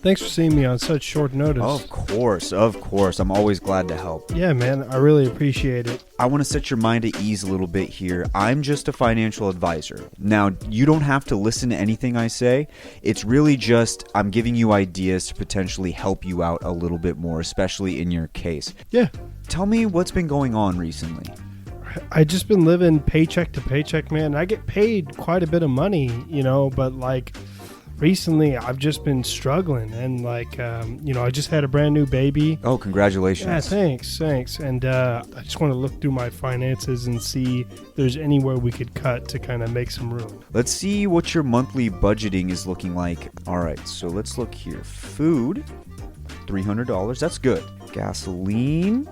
Thanks for seeing me on such short notice. Of course. I'm always glad to help. Yeah, man, I really appreciate it. I want to set your mind at ease a little bit here. I'm just a financial advisor. Now, you don't have to listen to anything I say. It's really just I'm giving you ideas to potentially help you out a little bit more, especially in your case. Yeah. Tell me what's been going on recently. I just been living paycheck to paycheck, man. I get paid quite a bit of money, but like recently I've just been struggling and like, I just had a brand new baby. Oh, congratulations. Yeah, thanks. And I just want to look through my finances and see if there's anywhere we could cut to kind of make some room. Let's see what your monthly budgeting is looking like. All right, so let's look here. Food, $300. That's good. Gasoline,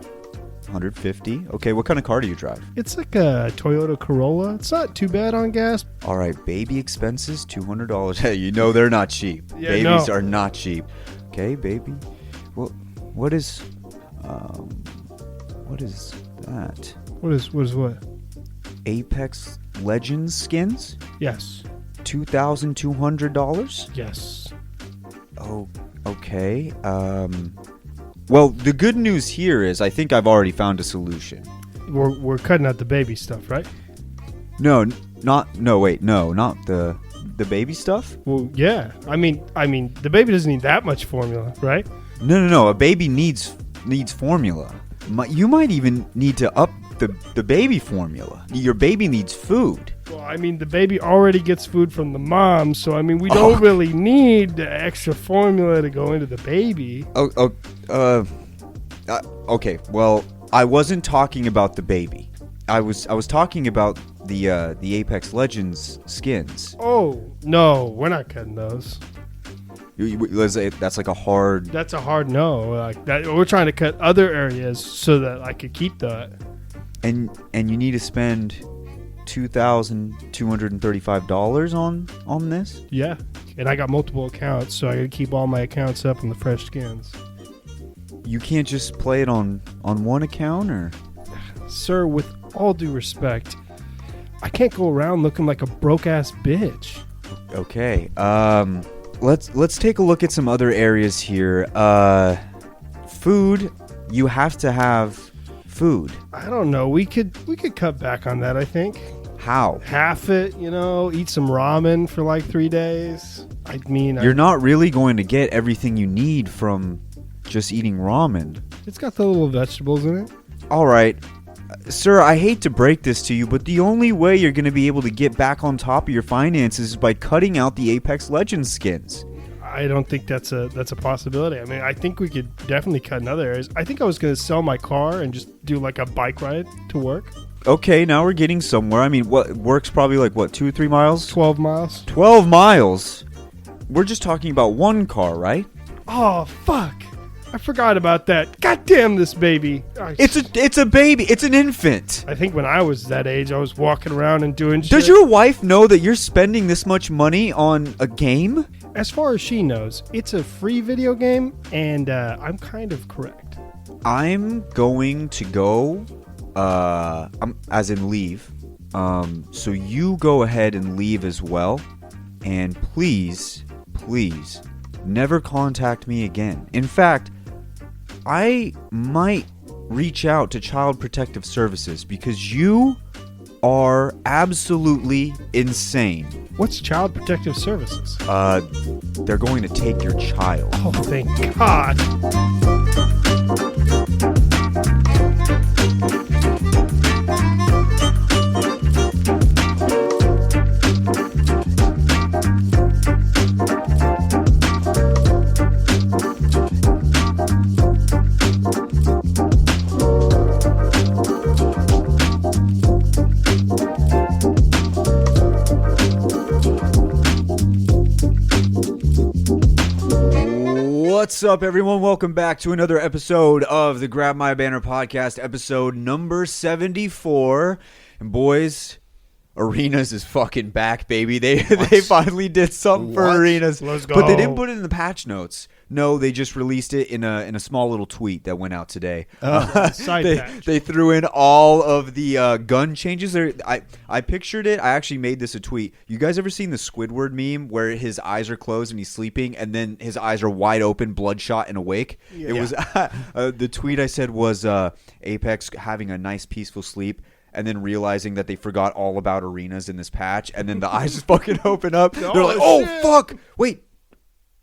$150. Okay, what kind of car do you drive? It's like a Toyota Corolla. It's not too bad on gas. All right, baby expenses, $200. Hey, they're not cheap. Yeah, Babies are not cheap. Okay, baby. Well, what is that? What is what? Apex Legends skins? Yes. $2,200? Yes. Oh, okay. Well, the good news here is I think I've already found a solution. We're cutting out the baby stuff, right? No, not the baby stuff. Well, yeah. I mean, the baby doesn't need that much formula, right? No. A baby needs formula. You might even need to up the baby formula. Your baby needs food. Well, I mean, the baby already gets food from the mom, so I mean, we don't really need the extra formula to go into the baby. Okay. Well, I wasn't talking about the baby. I was talking about the Apex Legends skins. Oh no, we're not cutting those. That's like a hard. That's a hard no. Like that, we're trying to cut other areas so that I could keep that. And you need to spend $2,235 on this? Yeah, and I got multiple accounts, so I got to keep all my accounts up on the fresh skins. You can't just play it on one account, or? Sir, with all due respect, I can't go around looking like a broke-ass bitch. Okay, let's take a look at some other areas here. Food, you have to have food. I don't know. We could cut back on that, I think. How? Half it, eat some ramen for like 3 days. I mean, you're not really going to get everything you need from just eating ramen. It's got the little vegetables in it. All right. Sir, I hate to break this to you, but the only way you're going to be able to get back on top of your finances is by cutting out the Apex Legends skins. I don't think that's a possibility. I mean, I think we could definitely cut in other areas. I think I was going to sell my car and just do like a bike ride to work. Okay, now we're getting somewhere. I mean, what works probably like, 2 or 3 miles? 12 miles. 12 miles? We're just talking about one car, right? Oh, fuck. I forgot about that. God damn this baby. It's a baby. It's an infant. I think when I was that age, I was walking around and doing shit. Does your wife know that you're spending this much money on a game? As far as she knows, it's a free video game, and I'm kind of correct. I'm going to go, as in leave. So you go ahead and leave as well. And please, never contact me again. In fact, I might reach out to Child Protective Services because you are absolutely insane. What's Child Protective Services? They're going to take your child. Oh, thank God. What's up, everyone? Welcome back to another episode of the Grab My Banner podcast, episode number 74. And boys, Arenas is fucking back, baby. They finally did something for Arenas. Let's go. But they didn't put it in the patch notes. No, they just released it in a small little tweet that went out today. Side patch. They threw in all of the gun changes. I pictured it. I actually made this a tweet. You guys ever seen the Squidward meme where his eyes are closed and he's sleeping, and then his eyes are wide open, bloodshot, and awake? Yeah. It was the tweet I said was Apex having a nice, peaceful sleep, and then realizing that they forgot all about Arenas in this patch, and then the eyes just fucking open up. They're like, oh, fuck. Wait.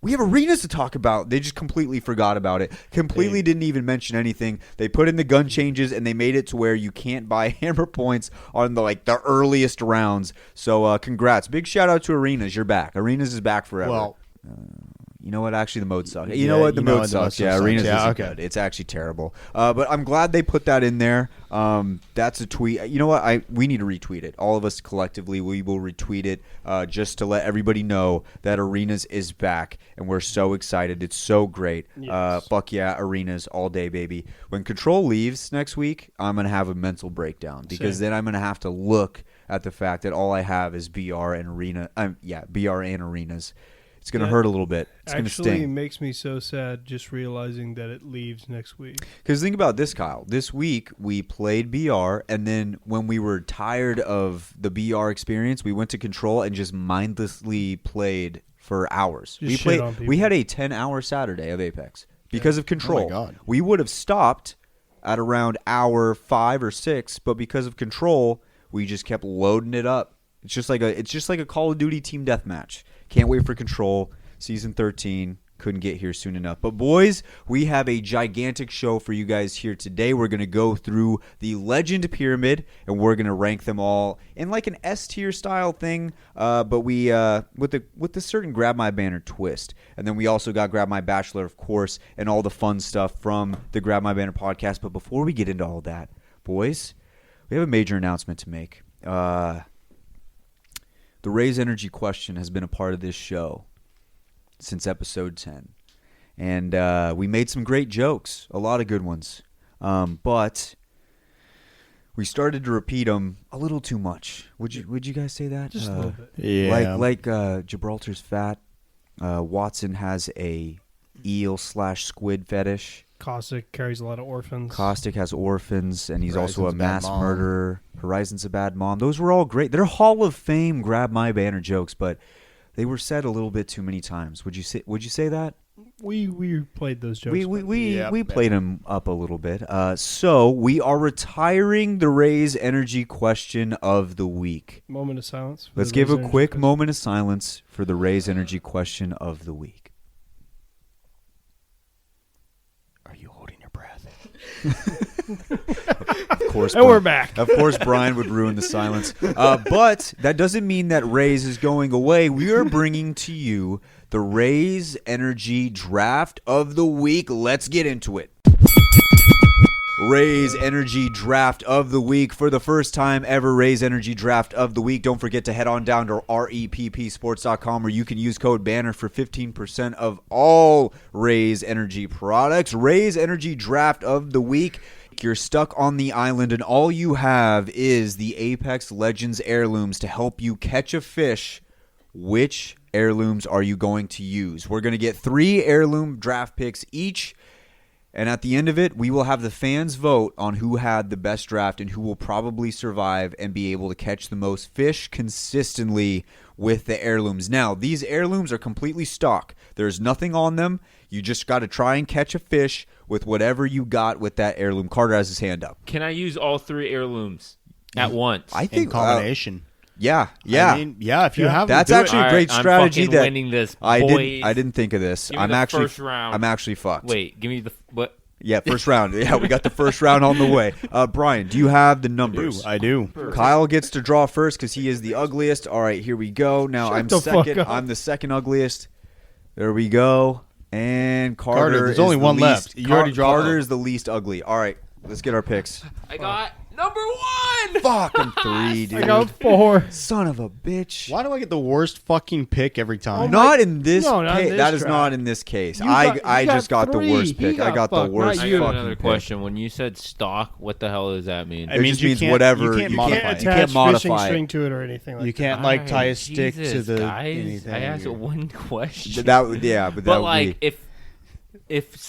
We have Arenas to talk about. They just completely forgot about it. Completely didn't even mention anything. They put in the gun changes, and they made it to where you can't buy hammer points on the earliest rounds. So congrats. Big shout out to Arenas. You're back. Arenas is back forever. Well, you know what? Actually, the mode sucks. You know what? The mode sucks. Yeah, Arenas isn't good. It's actually terrible. But I'm glad they put that in there. That's a tweet. You know what? We need to retweet it. All of us collectively, we will retweet it just to let everybody know that Arenas is back, and we're so excited. It's so great. Yes. Fuck yeah, Arenas all day, baby. When Control leaves next week, I'm going to have a mental breakdown because then I'm going to have to look at the fact that all I have is BR and Arena. BR and Arenas. It's going to hurt a little bit. It's going to sting. Actually, it makes me so sad just realizing that it leaves next week. Because think about this, Kyle. This week, we played BR, and then when we were tired of the BR experience, we went to Control and just mindlessly played for hours. We had a 10-hour Saturday of Apex because of Control. Oh my God. We would have stopped at around hour 5 or 6, but because of Control, we just kept loading it up. It's just like a Call of Duty team deathmatch. Can't wait for Control. Season 13. Couldn't get here soon enough. But boys, we have a gigantic show for you guys here today. We're going to go through the Legend Pyramid, and we're going to rank them all in like an S-tier style thing, but we with a certain Grab My Banner twist. And then we also got Grab My Bachelor, of course, and all the fun stuff from the Grab My Banner podcast. But before we get into all that, boys, we have a major announcement to make. The Raze Energy question has been a part of this show since episode 10. And we made some great jokes, a lot of good ones. But we started to repeat them a little too much. Would you guys say that? Just a little bit. Yeah. Like Gibraltar's fat. Watson has a eel/squid fetish. Caustic carries a lot of orphans. Caustic has orphans, and he's Horizon's also a mass murderer. Horizon's a bad mom. Those were all great. They're Hall of Fame Grab My Banner jokes, but they were said a little bit too many times. Would you say that? We played those jokes. We played them up a little bit. So we are retiring the Raze Energy question of the week. Moment of silence. Let's give a quick moment of silence for the Raze Energy question of the week. Are you holding your breath? Of course, and we're back. Of course, Brian would ruin the silence. But that doesn't mean that Raze is going away. We are bringing to you the Raze Energy Draft of the Week. Let's get into it. Raze Energy Draft of the Week. For the first time ever, Raze Energy Draft of the Week. Don't forget to head on down to reppsports.com where you can use code BANNER for 15% of all Raze Energy products. Raze Energy Draft of the Week. You're stuck on the island and all you have is the Apex Legends heirlooms to help you catch a fish. Which heirlooms are you going to use? We're going to get 3 heirloom draft picks each. And at the end of it, we will have the fans vote on who had the best draft and who will probably survive and be able to catch the most fish consistently with the heirlooms. Now, these heirlooms are completely stock. There's nothing on them. You just got to try and catch a fish with whatever you got with that heirloom. Carter has his hand up. Can I use all 3 heirlooms at once? I think in combination. Yeah. I mean, if you have that's them, actually a great strategy. I'm fucking winning this, boys. I didn't think of this. Give me the first round. I'm actually fucked. Wait, give me the what? Yeah, first round. Yeah, we got the first round on the way. Brian, do you have the numbers? I do. Kyle gets to draw first because he is the ugliest. All right, here we go. Now I'm second. I'm the second ugliest. There we go. And Carter there's only one left. You already draw. Carter is the least ugly. All right, let's get our picks. I got Number 1. Fuck, I'm 3, dude. I got 4. Son of a bitch. Why do I get the worst fucking pick every time? Not in this No, not in case. this That is track. not in this case. You I got- you just got the 3. worst He pick. I got the fucked, worst not I you. got fucking another pick. question. When you said stock, what the hell does that mean? It It means just you means can't- whatever. you can't You modify Can't it. You can't attach fishing modify string it. to it or anything like You that. can't like tie a Alright, stick to Jesus, the guys. anything. I asked one question. That would but that but would like be. if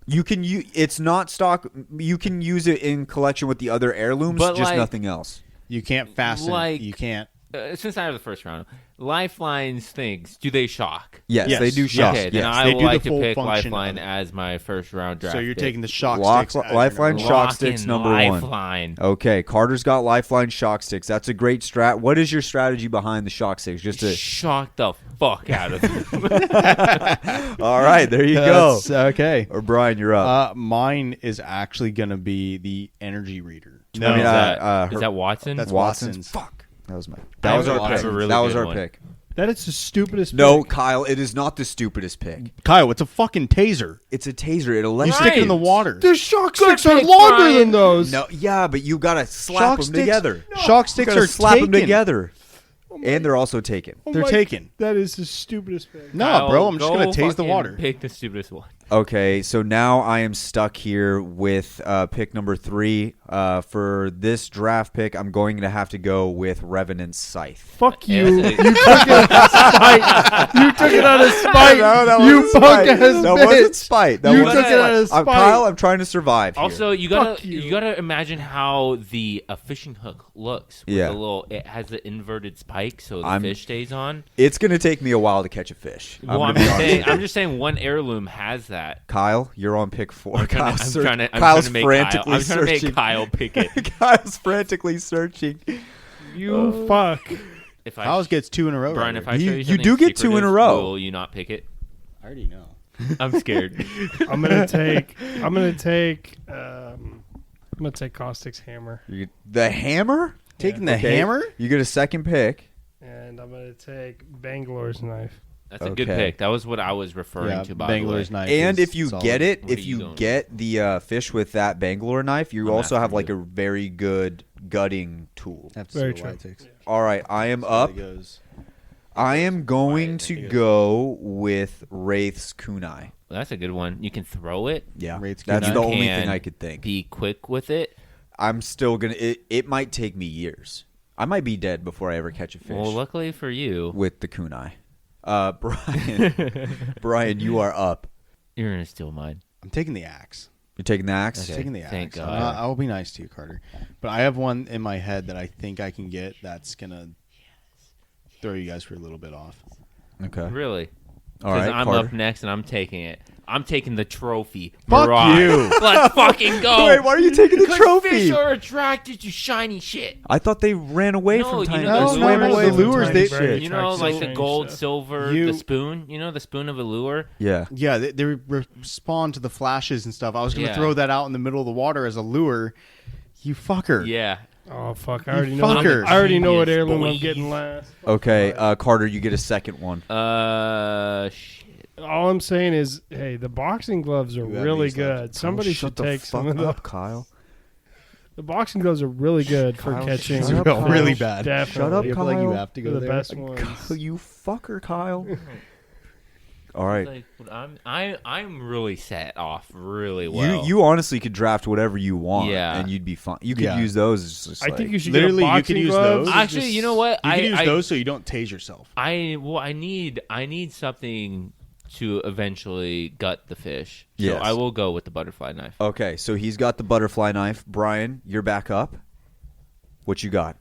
You can use. It's not stock. You can use it in collection with the other heirlooms, But, just like- nothing else. You can't fasten. Like- You can't. since I have the first round, lifelines things, do they shock? Yes, Yes. they do shock. Okay, then yes. I They would do the like to full pick function lifeline of it. as my first round draft. So you're pick. taking the shock Lock- sticks. as your lifeline number shock one. Lock sticks in number 1. lifeline. Okay, Carter's got lifeline shock sticks. That's a great strat. What is your strategy behind the shock sticks? Just to. Shock the fuck out of them. All right, there you go. That's okay. Or Brian, you're up. Mine is actually going to be the energy reader. I mean, is that Watson? That's Watson's. Watson's. Fuck. That was my. I That was have our a pick. really That was good our one. pick. That is the stupidest. No, pick. Kyle, it is not the stupidest pick. Kyle, it's a fucking taser. It's a taser. It You electrocutes. stick it in the water. The shock sticks are pick, longer Brian. than those. No, yeah, but you gotta slap Shock them sticks- together. Shock You sticks gotta are slap taken. them together, and they're also taken. Oh They're my- taken. That is the stupidest pick. No, Kyle, bro, I'm just go going to taste the fucking water. Pick the stupidest one. Okay, so now I am stuck here with pick number 3. For this draft pick, I'm going to have to go with Revenant's Scythe. Fuck Yeah, you. that's You took it out of spite. You took it out of spite. No, that You wasn't punk spite. ass That bitch. wasn't spite. That You wasn't took it out of spite. spite. Kyle, I'm trying to survive here. Also, you Fuck you. gotta imagine how the fishing hook looks. With Yeah. it has the inverted spike, so the I'm- fish stays on. It's going to take me a while to catch a fish. Well, gonna be honest. I'm just saying one heirloom has that. Kyle, you're on pick 4. I'm trying Kyle's to make Kyle pick it. Kyle's frantically searching. You fuck. If I Kyle's gets 2 in a row. Brian, right if I here. show You you do get 2 in a secretive, row. will you not pick it? I already know. I'm scared. I'm gonna take Caustic's hammer, The hammer? Taking the Okay, hammer? You get a second pick. and I'm gonna take Bangalore's knife. That's a good Okay. pick. That was what I was referring Yeah, to. By Bangalore's the way. knife. And is if you solid. get it, What are if you you going get the fish with that Bangalore knife, you I'm also have after like you. a very good gutting tool. Have to Very see what true. it takes. All right, I am up. I am going to go with Wraith's kunai. Well, that's a good one. You can throw it. Yeah, Wraith's that's kunai. the only Can thing I could think. Be quick with it. I'm still gonna. It might take me years. I might be dead before I ever catch a fish Well, luckily for you, with the kunai. Brian, you are up. you're gonna steal mine. I'm taking the axe. You're taking the axe. Okay. Taking the axe. Thank God. I will be nice to you, Carter. But I have one in my head that I think I can get that's going to throw you guys for a little bit off. Okay. Really? All Because right, I'm Carter. up next and I'm taking it. I'm taking the trophy. Fuck Mirage. you. Let's fucking go. Wait, why are you taking the Because trophy? fish are attracted to shiny shit. I thought they ran away No, from you tiny. know they the swam lures- away the from lures, tiny they- shit. You know, like the Attracts gold, stuff. silver, You- the spoon. You know, the spoon of a lure. Yeah. Yeah, they respond to the flashes and stuff. I was going to Yeah. throw that out in the middle of the water as a lure. You fucker. Yeah. Oh fuck! I You already know. fucker. I already know what Genius, heirloom boy. I'm getting last. Okay, Carter, you get a second one. Shit. All I'm saying is, hey, the boxing gloves are You have really these left. good. Somebody Shut should the take fuck some of them. up, Kyle. The boxing gloves are really good for Kyle, catching. shut up, Real- Kyle. really bad. Definitely. Shut up, I feel like you Kyle. have to They're go the there. best ones. You fucker, Kyle. All right. Like, I'm really set off really well. You honestly could draft whatever you want, Yeah. and you'd be fine. You could Yeah. use those. As just I like, think you should Literally, get you a could boxing use gloves. those. Actually, Just- you know what? You can use those so you don't tase yourself. I need something to eventually gut the fish. So Yes. I will go with the butterfly knife. Okay, so he's got the butterfly knife. Brian, you're back up. What you got?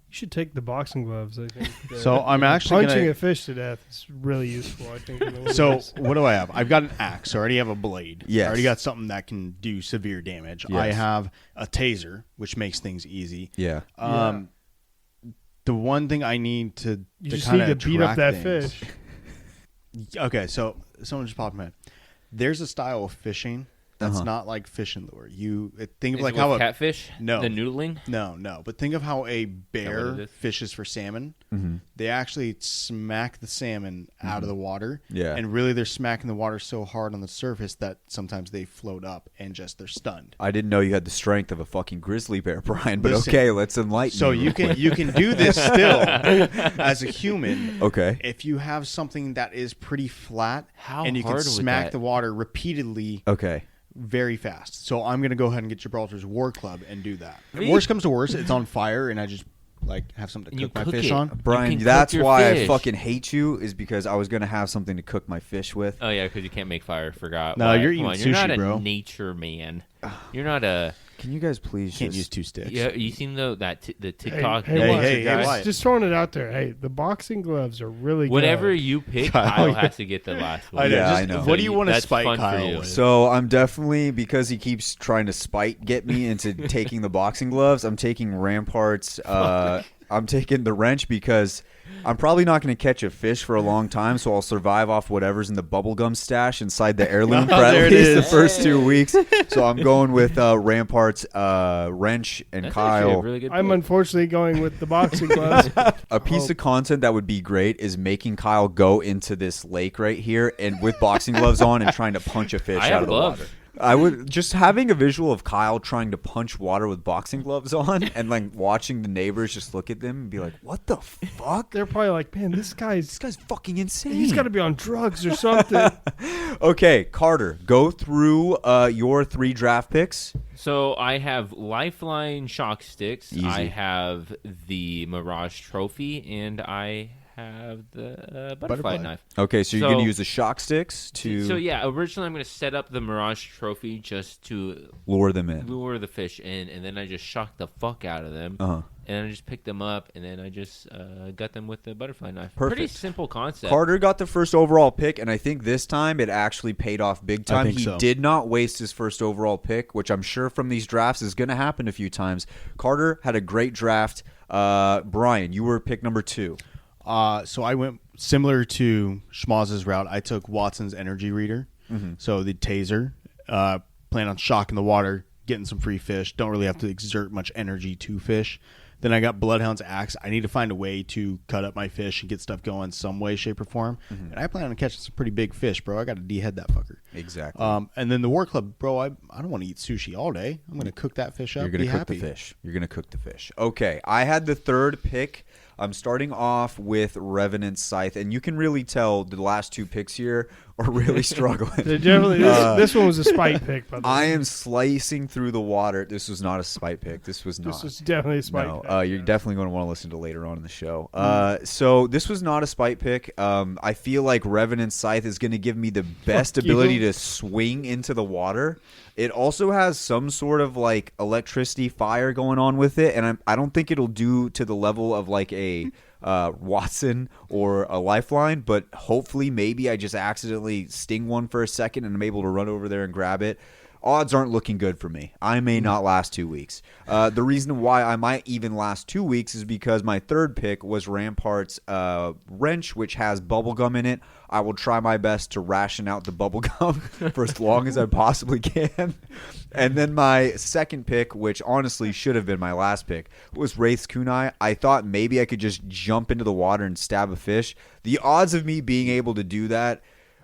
You should take the boxing gloves. I think. So I'm actually punching gonna- a fish to death is really useful. I think. in the So wilderness. what do I have? I've got an axe. I already have a blade. Yes. I already got something that can do severe damage. Yes. I have a taser, which makes things easy. Yeah. The one thing I need to you just kinda need to beat up track that things- fish. Okay, so someone just popped in my head. There's a style of fishing That's not like fishing lure. You think of Is like it how with a catfish? No. The noodling? no. But think of how a what it bear is? fishes for salmon. Mm-hmm. They actually smack the salmon out of the water. Yeah. And really, they're smacking the water so hard on the surface that sometimes they float up and just they're stunned. I didn't know you had the strength of a fucking grizzly bear, Brian. But Listen, okay, let's enlighten. So me you real can do this still as a human. Okay. If you have something that is pretty flat How and you can hard would smack that- the water repeatedly Okay. very fast. So I'm going to go ahead and get Gibraltar's War Club and do that. If Really? worst comes to worst, it's on fire and I just like have something to You cook my cook fish it. on. You Brian, can that's cook your why I fish. fucking hate you, is because I was going to have something to cook my fish with. Oh yeah, because you can't make fire. Forgot. No, Why? you're Come eating on, You're not sushi, a bro. nature man. You're not a. Can you guys please Can't just... use 2 sticks. Yeah, you seen the Hey, TikTok? hey, Hey, Wyatt, hey, just- Wyatt. just throwing it out there. Hey, the boxing gloves are really Whatever good. you pick, Kyle, Kyle yeah. has to get the last one. I know. Yeah, just, I know. What do you want to That's spite fun for Kyle you. with? So I'm definitely, because he keeps trying to get me into taking the boxing gloves, I'm taking Rampart's. I'm taking the wrench because I'm probably not going to catch a fish for a long time, so I'll survive off whatever's in the bubblegum stash inside the heirloom for at There it least the is. first 2 weeks. So I'm going with Rampart's wrench and That's actually a Kyle. really good I'm pick. unfortunately going with the boxing gloves. A piece of content that would be great is making Kyle go into this lake right here and with boxing gloves on and trying to punch a fish I out have of the gloves. water. I would just having a visual of Kyle trying to punch water with boxing gloves on and like watching the neighbors just look at them and be like, "What the fuck? They're probably like, man, this This guy's fucking insane." he's got to be on drugs or something. Okay, Carter, go through your 3 draft picks. So I have Lifeline shock sticks. Easy. I have the Mirage trophy, and I have the butterfly knife. Okay, so you're going So- to use the shock sticks to So yeah, originally I'm going to set up the Mirage trophy just to lure them in. lure the fish in, and then I just shock the fuck out of them. Uh-huh. And then I just picked them up, and then I just got them with the butterfly knife. Perfect. Pretty simple concept. Carter got the first overall pick, and I think this time it actually paid off big time. think He so. did not waste his first overall pick, which I'm sure from these drafts is going to happen a few times. Carter had a great draft. Brian, you were pick number 2. So I went similar to Schmoz's route. I took Watson's energy reader. So the taser. Plan on shocking the water, getting some free fish. Don't really have to exert much energy to fish. Then I got Bloodhound's axe. I need to find a way to cut up my fish and get stuff going some way, shape, or form. And I plan on catching some pretty big fish, bro. I got to de-head that fucker. Exactly. And then the War Club, bro, I don't want to eat sushi all day. I'm going to cook that fish up. You're going to cook the fish. You're going to cook the fish. Okay, I had the 3rd pick. I'm starting off with Revenant Scythe, and you can really tell the last 2 picks here are really struggling. They definitely, this one was a spite pick, by the way. I am slicing through the water. This was not a spite pick. This was not. This was definitely a spite No, pick. you're definitely going to want to listen to later on in the show. So this was not a spite pick. I feel like Revenant Scythe is going to give me the best Fuck you. ability to swing into the water. It also has some sort of like electricity fire going on with it, and I don't think it'll do to the level of like a Watson or a Lifeline, but hopefully maybe I just accidentally sting one for a second and I'm able to run over there and grab it. Odds aren't looking good for me. I may not last 2 weeks. The reason why I might even last 2 weeks is because my 3rd pick was Rampart's wrench, which has bubblegum in it. I will try my best to ration out the bubblegum for as long as I possibly can. And then my 2nd pick, which honestly should have been my last pick, was Wraith's Kunai. I thought maybe I could just jump into the water and stab a fish. The odds of me being able to do that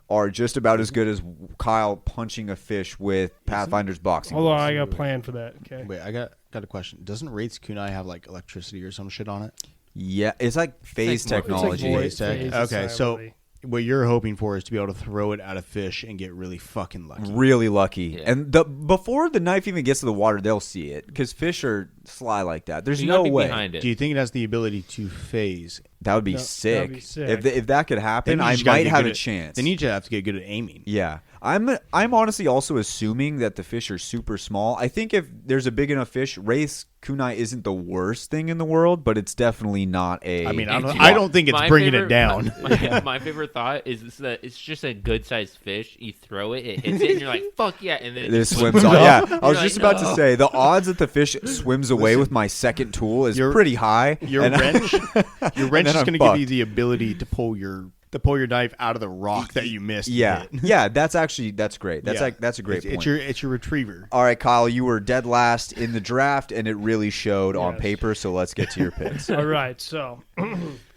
are just about as good as Kyle punching a fish with Pathfinder's boxing. Hold on, gloves. I got a plan for that. Okay. Wait, I got a question. Doesn't Wraith's Kunai have like electricity or some shit on it? Yeah, it's like phase It's like technology. void. Phase tech. phase Okay, so assembly. what you're hoping for is to be able to throw it at a fish and get really fucking lucky. Really lucky. Yeah. And before the knife even gets to the water, they'll see it because fish are sly like that. There's You no gotta be way. behind it. Do you think it has the ability to phase? That would be No, sick. that'd be sick. If that could happen, Then you I just gotta might get have good a at- chance. Then you just have to get good at aiming. Yeah. I'm honestly also assuming that the fish are super small. I think if there's a big enough fish, Wraith's Kunai isn't the worst thing in the world, but it's definitely not a... I mean, Hey, I don't think it's my bringing favorite- it down. My favorite thought is that it's just a good sized fish. You throw it, it hits it, and you're like, "Fuck yeah!" And then it swims off. Yeah, I was You're just like, about to "No." say the odds that the fish swims away with my 2nd tool is Your- pretty high. Your And- wrench, your wrench then is I'm going to give fucked. you the ability to pull your to pull your knife out of the rock that you missed. Yeah, and hit. yeah. That's great. That's Yeah. that's a great point. It's your retriever. All right, Kyle, you were dead last in the draft, and it really showed on Yes. paper. So let's get to your picks. All right, so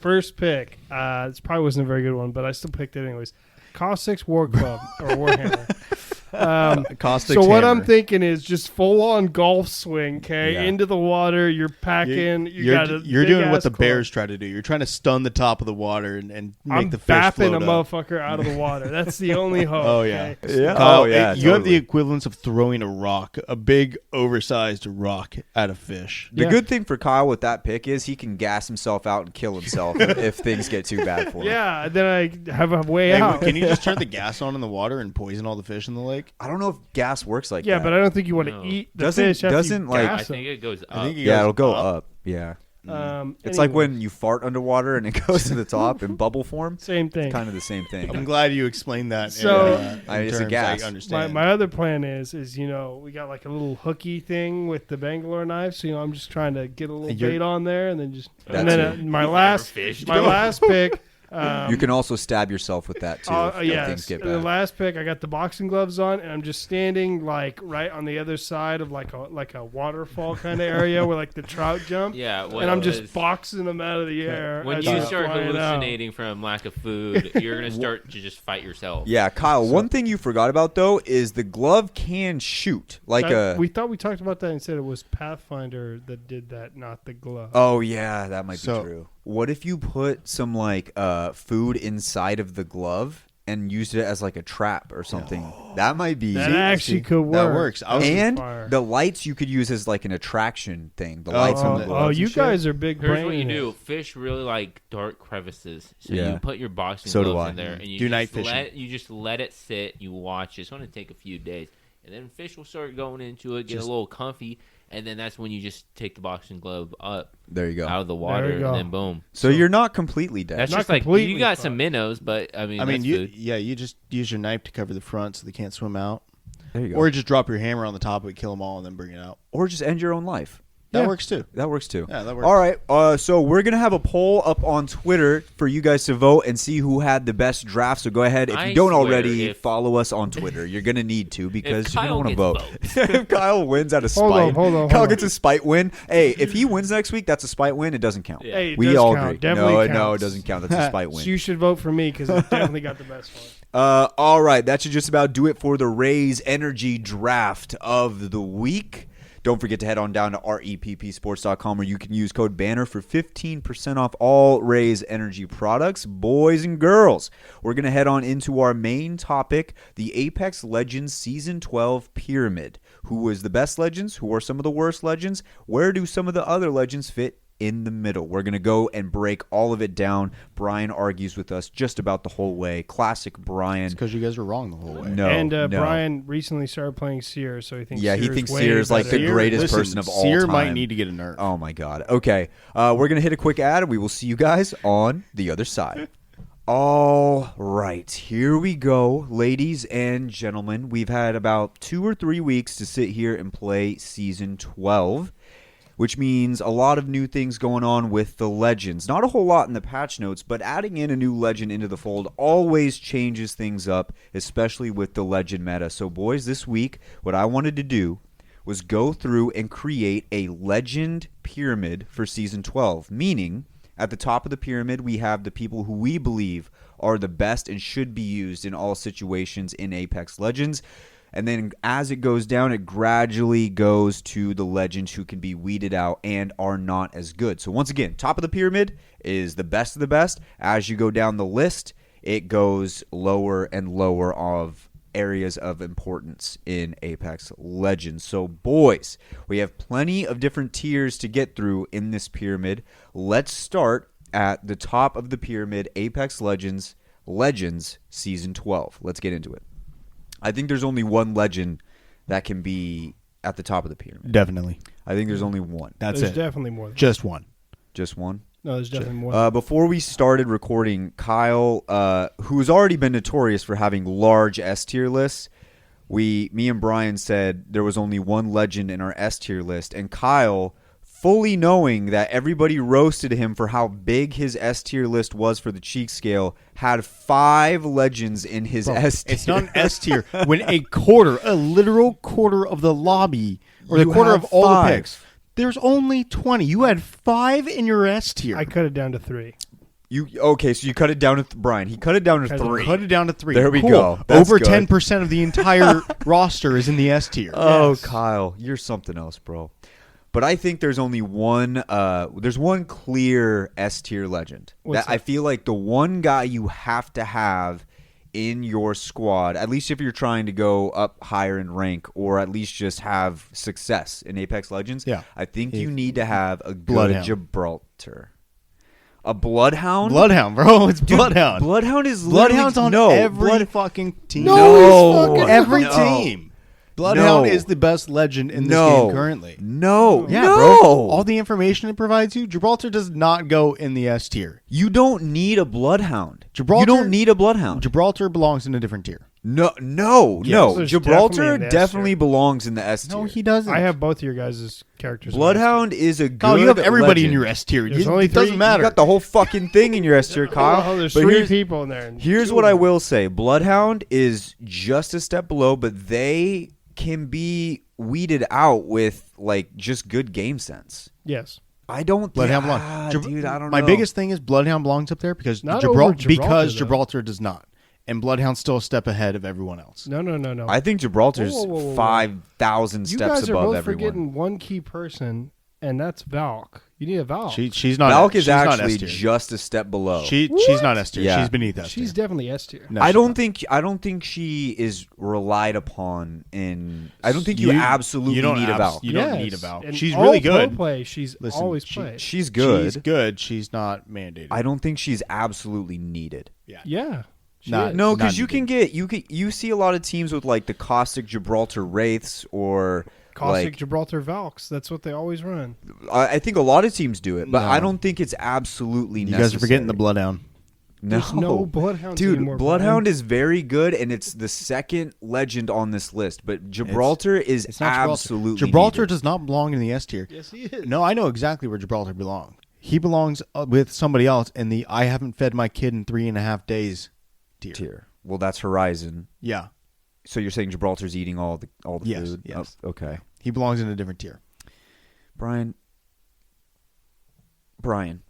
first pick. This probably wasn't a very good one, but I still picked it anyways. Caustic's War Club or Warhammer. Caustic's So what I'm hammer. thinking is just full on golf swing, okay? Yeah. Into the water, you're packing. You're got a doing what big-ass the club. bears try to do. You're trying to stun the top of the water and make I'm the fish bapping float a up. motherfucker out of the water. That's the only hope. Oh, yeah. okay? Yeah. Kyle, Oh, yeah, you have the totally. equivalence of throwing a rock, a big, oversized rock at a fish. The Yeah. good thing for Kyle with that pick is he can gas himself out and kill himself if things get too bad for him. Yeah, then I have a way Hey, out. can you just turn the gas on in the water and poison all the fish in the lake? I don't know if gas works like Yeah, that. but I don't think you want to No. eat the Doesn't- fish after doesn't, you like- I gas think it goes I up. think it Yeah, goes it'll go up. up. Yeah. them. It's like Anyway, when you fart underwater and it goes to the top in bubble form. same thing. Kind of the same thing. I'm glad you explained that. So- It's a terms gas. I understand. My other plan is we got like a little hooky thing with the Bangalore knife, so I'm just trying to get a little And you're- bait on there, and then just That's and then it. my You've last never fished. my last pick. You can also stab yourself with that too. if Yes. things get And the bad. last pick, I got the boxing gloves on, and I'm just standing like right on the other side of like a waterfall kind of area where like the trout jump. Yeah, And I'm just boxing them out of the air. When as you they're start flying out. hallucinating from lack of food, you're gonna start to just fight yourself. Yeah, Kyle. One thing you forgot about though is the glove can shoot like We thought we talked about that and said it was Pathfinder that did that, not the glove. Oh yeah, that might So- be true. What if you put some like food inside of the glove and used it as like a trap or something? That might be. that actually could work. that works. I was- and Fire. the lights you could use as like an attraction thing. The lights on the gloves. Oh, and you shit. guys are big Here's brain. what you do: fish really like dark crevices, so Yeah. you put your boxing So do gloves I. in there, and you Do just night fishing. let it sit. You watch. It's going to take a few days, and then fish will start going into it, get a little comfy, and then that's when you just take the boxing glove up There you go. out of the There water, you go. and then boom. So you're not completely dead. That's Not just like completely you got fucked. some minnows, but I mean, that's you food. you just use your knife to cover the front so they can't swim out, There you go. or just drop your hammer on the top of it, kill them all, and then bring it out. Or just end your own life. That Yeah. works too. That works too. Yeah, that works. All right. So we're gonna have a poll up on Twitter for you guys to vote and see who had the best draft. So go ahead. If I you don't swear, already, if- follow us on Twitter. You're gonna need to because you're gonna Kyle want to gets vote. If Kyle wins out of Hold spite, on, hold on, Kyle hold on. gets a spite win. Hey, if he wins next week, that's a spite win. It doesn't count. Yeah. Hey, it We does all count. agree. Definitely No, it counts. doesn't count. That's a spite So win. you should vote for me because I definitely got the best one. All right, that should just about do it for the Raze Energy draft of the week. Don't forget to head on down to reppsports.com where you can use code BANNER for 15% off all Raze Energy products. Boys and girls, we're going to head on into our main topic, the Apex Legends Season 12 Pyramid. Who is the best legends? Who are some of the worst legends? Where do some of the other legends fit in the middle? We're going to go and break all of it down. Brian argues with us just about the whole way. Classic Brian. Because you guys were wrong the whole way. No, and no. Brian recently started playing Seer, so he thinks Yeah, he Seer's thinks way Seer is like better. the greatest person of all Seer time. might need to get a nerf. Oh my god. Okay. We're going to hit a quick ad and we will see you guys on the other side. All right. Here we go, ladies and gentlemen. We've had about 2 or 3 weeks to sit here and play Season 12. Which means a lot of new things going on with the legends. Not a whole lot in the patch notes, but adding in a new legend into the fold always changes things up, especially with the legend meta. So boys, this week, what I wanted to do was go through and create a legend pyramid for Season 12, meaning at the top of the pyramid, we have the people who we believe are the best and should be used in all situations in Apex Legends. And then as it goes down, it gradually goes to the legends who can be weeded out and are not as good. So once again, top of the pyramid is the best of the best. As you go down the list, it goes lower and lower of areas of importance in Apex Legends. So boys, we have plenty of different tiers to get through in this pyramid. Let's start at the top of the pyramid, Apex Legends Season 12. Let's get into it. I think there's only one legend that can be at the top of the pyramid. Definitely. I think there's only one. That's There's it. definitely more. Just one. Just one? No, there's definitely more. Before we started recording, Kyle, who's already been notorious for having large S tier lists, me and Brian said there was only one legend in our S tier list, and Kyle fully knowing that everybody roasted him for how big his S tier list was for the cheek scale, had 5 legends in his S tier. It's not an S tier. When a literal quarter of the lobby, or the You quarter have of all 5. the picks, there's only 20. You had 5 in your S tier. I cut it down to 3. Okay, so you cut it down to Brian. He cut it down to 3. Cut it down to 3. There we Cool. go. That's Over good. 10% of the entire roster is in the S tier. Oh, Yes. Kyle, you're something else, bro. But I think there's only one. There's one clear S tier legend What's that I feel like the one guy you have to have in your squad, at least if you're trying to go up higher in rank, or at least just have success in Apex Legends. Yeah. I think you need to have a good Bloodhound. Gibraltar. A Bloodhound? Bloodhound, bro. It's Bloodhound. Bloodhound is Bloodhound's on no, every fucking team. No, every no. team. Bloodhound No. is the best legend in this No. game currently. No, Yeah, no. bro. All the information it provides you, Gibraltar does not go in the S tier. You don't need a Bloodhound. Gibraltar- You don't need a Bloodhound. Gibraltar belongs in a different tier. No. There's Gibraltar definitely an S definitely tier. belongs in the S tier. No, he doesn't. I have both of your guys' characters. Bloodhound is a good. Kyle, you have everybody in legend. your S tier. There's You- only it doesn't 3. matter. You got the whole fucking thing in your S tier, Kyle. Oh, there's But 3 here's- people in there. and Here's two what of I them. will say: Bloodhound is just a step below, but they can be weeded out with like just good game sense. Yes. I don't. Bloodhound think, belongs. dude. I don't know. My biggest thing is Bloodhound belongs up there because Not over Gibraltar, because though. Gibraltar does not, and Bloodhound's still a step ahead of everyone else. No. I think Gibraltar's Whoa, whoa, whoa, whoa. 5,000 You steps guys are above both everyone. forgetting one key person, and that's Valk. You need a Valk. She's not. Valk is she's not actually S tier. just a step below. She's not S tier. Yeah. She's beneath S tier. She's definitely S tier. No, I she's don't not. think she is relied upon in. I don't think you absolutely you don't need a Valk. You don't Yes. need a Valk. And She's all really pro good. play, she's Listen, always played. She's good. She's good. She's not mandated. I don't think she's absolutely needed. Yeah. She Not- is. No, Not because you needed. can get you see a lot of teams with like the Caustic Gibraltar Wraiths or Caustic like Gibraltar Valks. That's what they always run. I think a lot of teams do it, but No. I don't think it's absolutely You necessary. guys are forgetting the Bloodhound. There's no Bloodhounds Dude, anymore, Bloodhound Brian. is very good, and it's the second legend on this list. But Gibraltar is It's not Gibraltar. absolutely Gibraltar needed. does not belong in the S tier. Yes, he is. No, I know exactly where Gibraltar belongs. He belongs with somebody else in the I haven't fed my kid in 3.5 days tier. Well, that's Horizon. Yeah, So you're saying Gibraltar's eating all the Yes, food? yes. Oh, okay. he belongs in a different tier. Brian.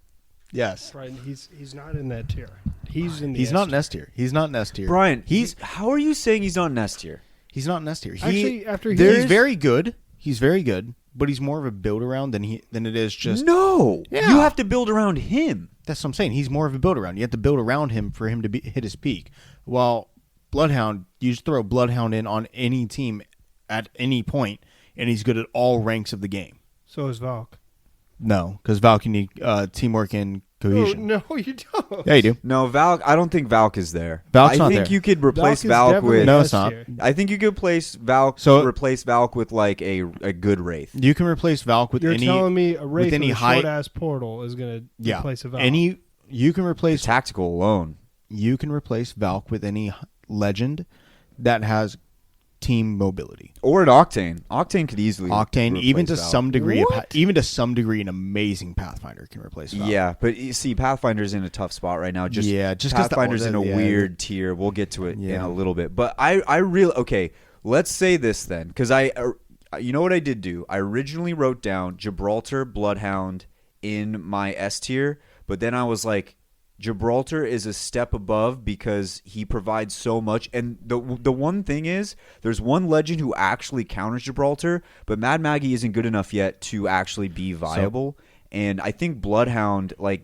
Yes, Brian, he's not in that tier. He's in the he's S not in tier. S tier. He's not in S tier. Brian, he's how are you saying he's not in S tier? he's not in S tier. Actually, after he's very good. He's very good, but he's more of a build around than it is just. No. Yeah. You have to build around him. That's what I'm saying. He's more of a build around. You have to build around him for him to hit his peak. While Bloodhound, you just throw Bloodhound in on any team at any point, and he's good at all ranks of the game. So is Valk. No, because Valk, you need teamwork and cohesion. No, you don't. Yeah, you do. No, Valk. I don't think Valk is there. Valk's I not think there. you could replace is Valk definitely with. No, S it's not. tier. I think you could replace Valk. So- replace Valk with like a good Wraith. You can replace Valk with You're any. telling me a Wraith with any with a high- short ass portal is going to Yeah, replace a Valk? You can replace. Tactical alone. You can replace Valk with any legend that has team mobility. Or an Octane. Octane could easily. Octane, replace even to Valk. some degree, What? an amazing Pathfinder can replace Valk. Yeah, but you see, Pathfinder's in a tough spot right now. Just 'cause Pathfinder's in a yeah. weird tier. We'll get to it in Yeah. a little bit. But I really okay. Let's say this then, because you know what I did do? I originally wrote down Gibraltar, Bloodhound in my S tier, but then I was like, Gibraltar is a step above because he provides so much. And the one thing is, there's one legend who actually counters Gibraltar, but Mad Maggie isn't good enough yet to actually be viable. And I think Bloodhound, like,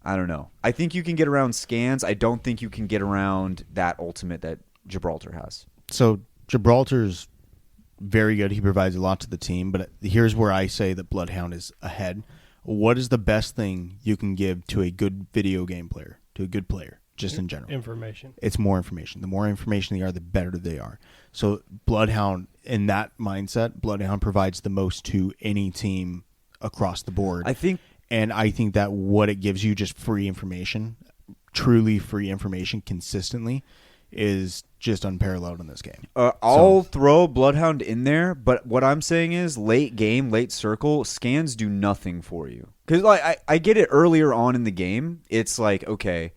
I don't know. I think you can get around scans. I don't think you can get around that ultimate that Gibraltar has. So Gibraltar's very good. He provides a lot to the team, but here's where I say that Bloodhound is ahead. What is the best thing you can give to a good video game player, to a good player, just in general? Information. It's more information. The more information they are, the better they are. So Bloodhound, in that mindset, Bloodhound provides the most to any team across the board. I think that what it gives you, just free information, truly free information consistently, is just unparalleled in this game. I'll throw Bloodhound in there, but what I'm saying is late game, late circle, scans do nothing for you. Because like, I get it earlier on in the game. It's like, okay,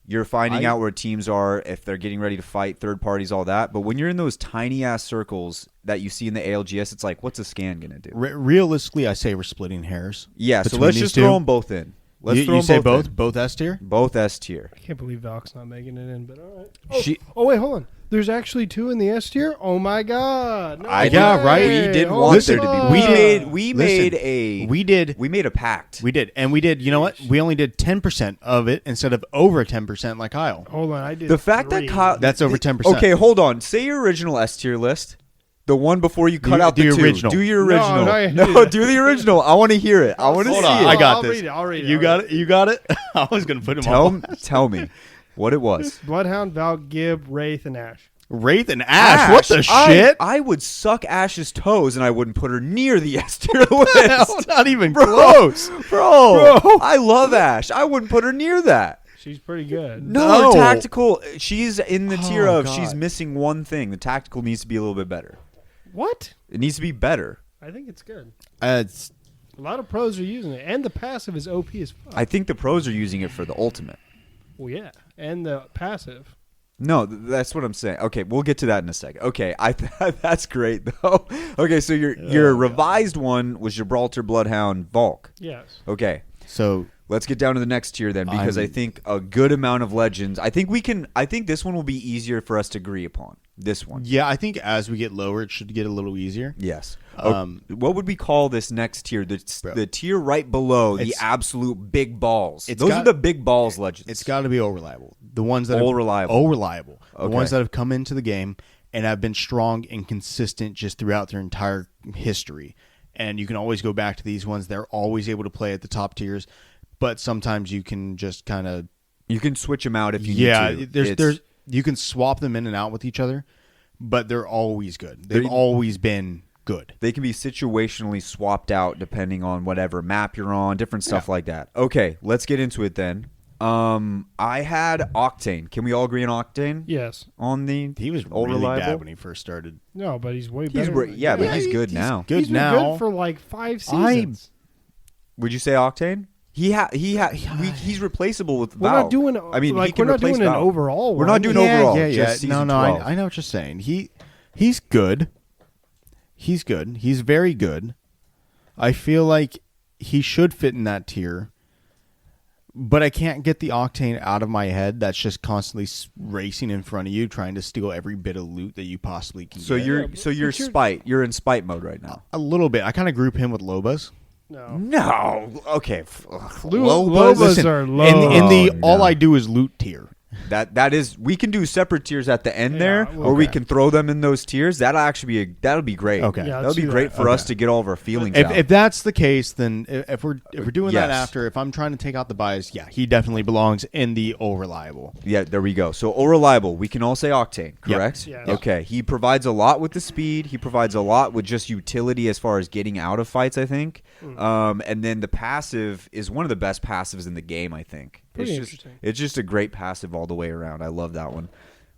you're finding out where teams are, if they're getting ready to fight, third parties, all that. But when you're in those tiny-ass circles that you see in the ALGS, it's like, what's a scan going to do? Realistically, I say we're splitting hairs. Yeah, so let's just throw them both in. You say both? Both S tier? Both S tier. I can't believe Valk's not making it in, but all right. Oh, wait, hold on. There's actually 2 in the S tier? Oh, my God. No right? We didn't want there to be. We made a pact. We did. And we did, you know what? We only did 10% of it instead of over 10% like Kyle. Hold on. I did the fact 3. that Kyle... That's over 10%. Okay, hold on. Say your original S tier list. The one before you cut out the 2. Original. Do your original. No, do the original. I want to hear it. I want to see it. I got this. this. I'll read it. You got it? You got it? I was going to put him on. Tell me what it was. Bloodhound, Valk, Gib, Wraith, and Ash. Wraith and Ash? What the shit? I would suck Ash's toes and I wouldn't put her near the S tier list. Not even close. Bro, I love Ash. I wouldn't put her near that. She's pretty good. No, her tactical. She's in the tier of God. she's missing one thing. The tactical needs to be a little bit better. What? It needs to be better. I think it's good. It's A lot of pros are using it, and the passive is OP as fuck. I think the pros are using it for the ultimate. Well, yeah, and the passive. No, that's what I'm saying. Okay, we'll get to that in a second. Okay, that's great though. Okay, so your revised one was Gibraltar, Bloodhound, Valk. Yes. Okay, so let's get down to the next tier then, because I think a good amount of legends. I think this one will be easier for us to agree upon. This one. Yeah, I think as we get lower, it should get a little easier. Yes. What would we call this next tier? The tier right below the absolute big balls. Those are the big balls legends. It's got to be reliable. The ones that reliable. The ones that have come into the game and have been strong and consistent just throughout their entire history. And you can always go back to these ones. They're always able to play at the top tiers, but sometimes you can just kind of switch them out if you need to. There's you can swap them in and out with each other, but they're always good. They've always been good. They can be situationally swapped out depending on whatever map you're on, different stuff like that. Okay, let's get into it then. I had Octane. Can we all agree on Octane? Yes. He was really bad when he first started. No, but he's way better. But he's good now. Good he's been now. good for like 5 seasons. Would you say Octane? He's replaceable with We're Valk. not doing. I mean, like, we're not doing an overall. We're not doing overall. Yeah. Just No, 12. I know what you're saying. He's good. He's good. He's very good. I feel like he should fit in that tier. But I can't get the Octane out of my head that's just constantly racing in front of you, trying to steal every bit of loot that you possibly can get. You're spite. You're in spite mode right now. A little bit. I kind of group him with Lobos. No. Okay. Lobos are low. In the all I do is loot tier. That is, we can do separate tiers at the end there, or we can throw them in those tiers. That'll be great. Okay, that'll be great for us to get all of our feelings out. If that's the case, then if we're doing that after, if I'm trying to take out the bias, he definitely belongs in the all reliable. Yeah, there we go. So all reliable, we can all say Octane, correct? Yep. Yeah. Okay, he provides a lot with the speed. He provides a lot with just utility as far as getting out of fights, I think. And then the passive is one of the best passives in the game, I think. Pretty interesting. It's just a great passive all the way around. I love that one.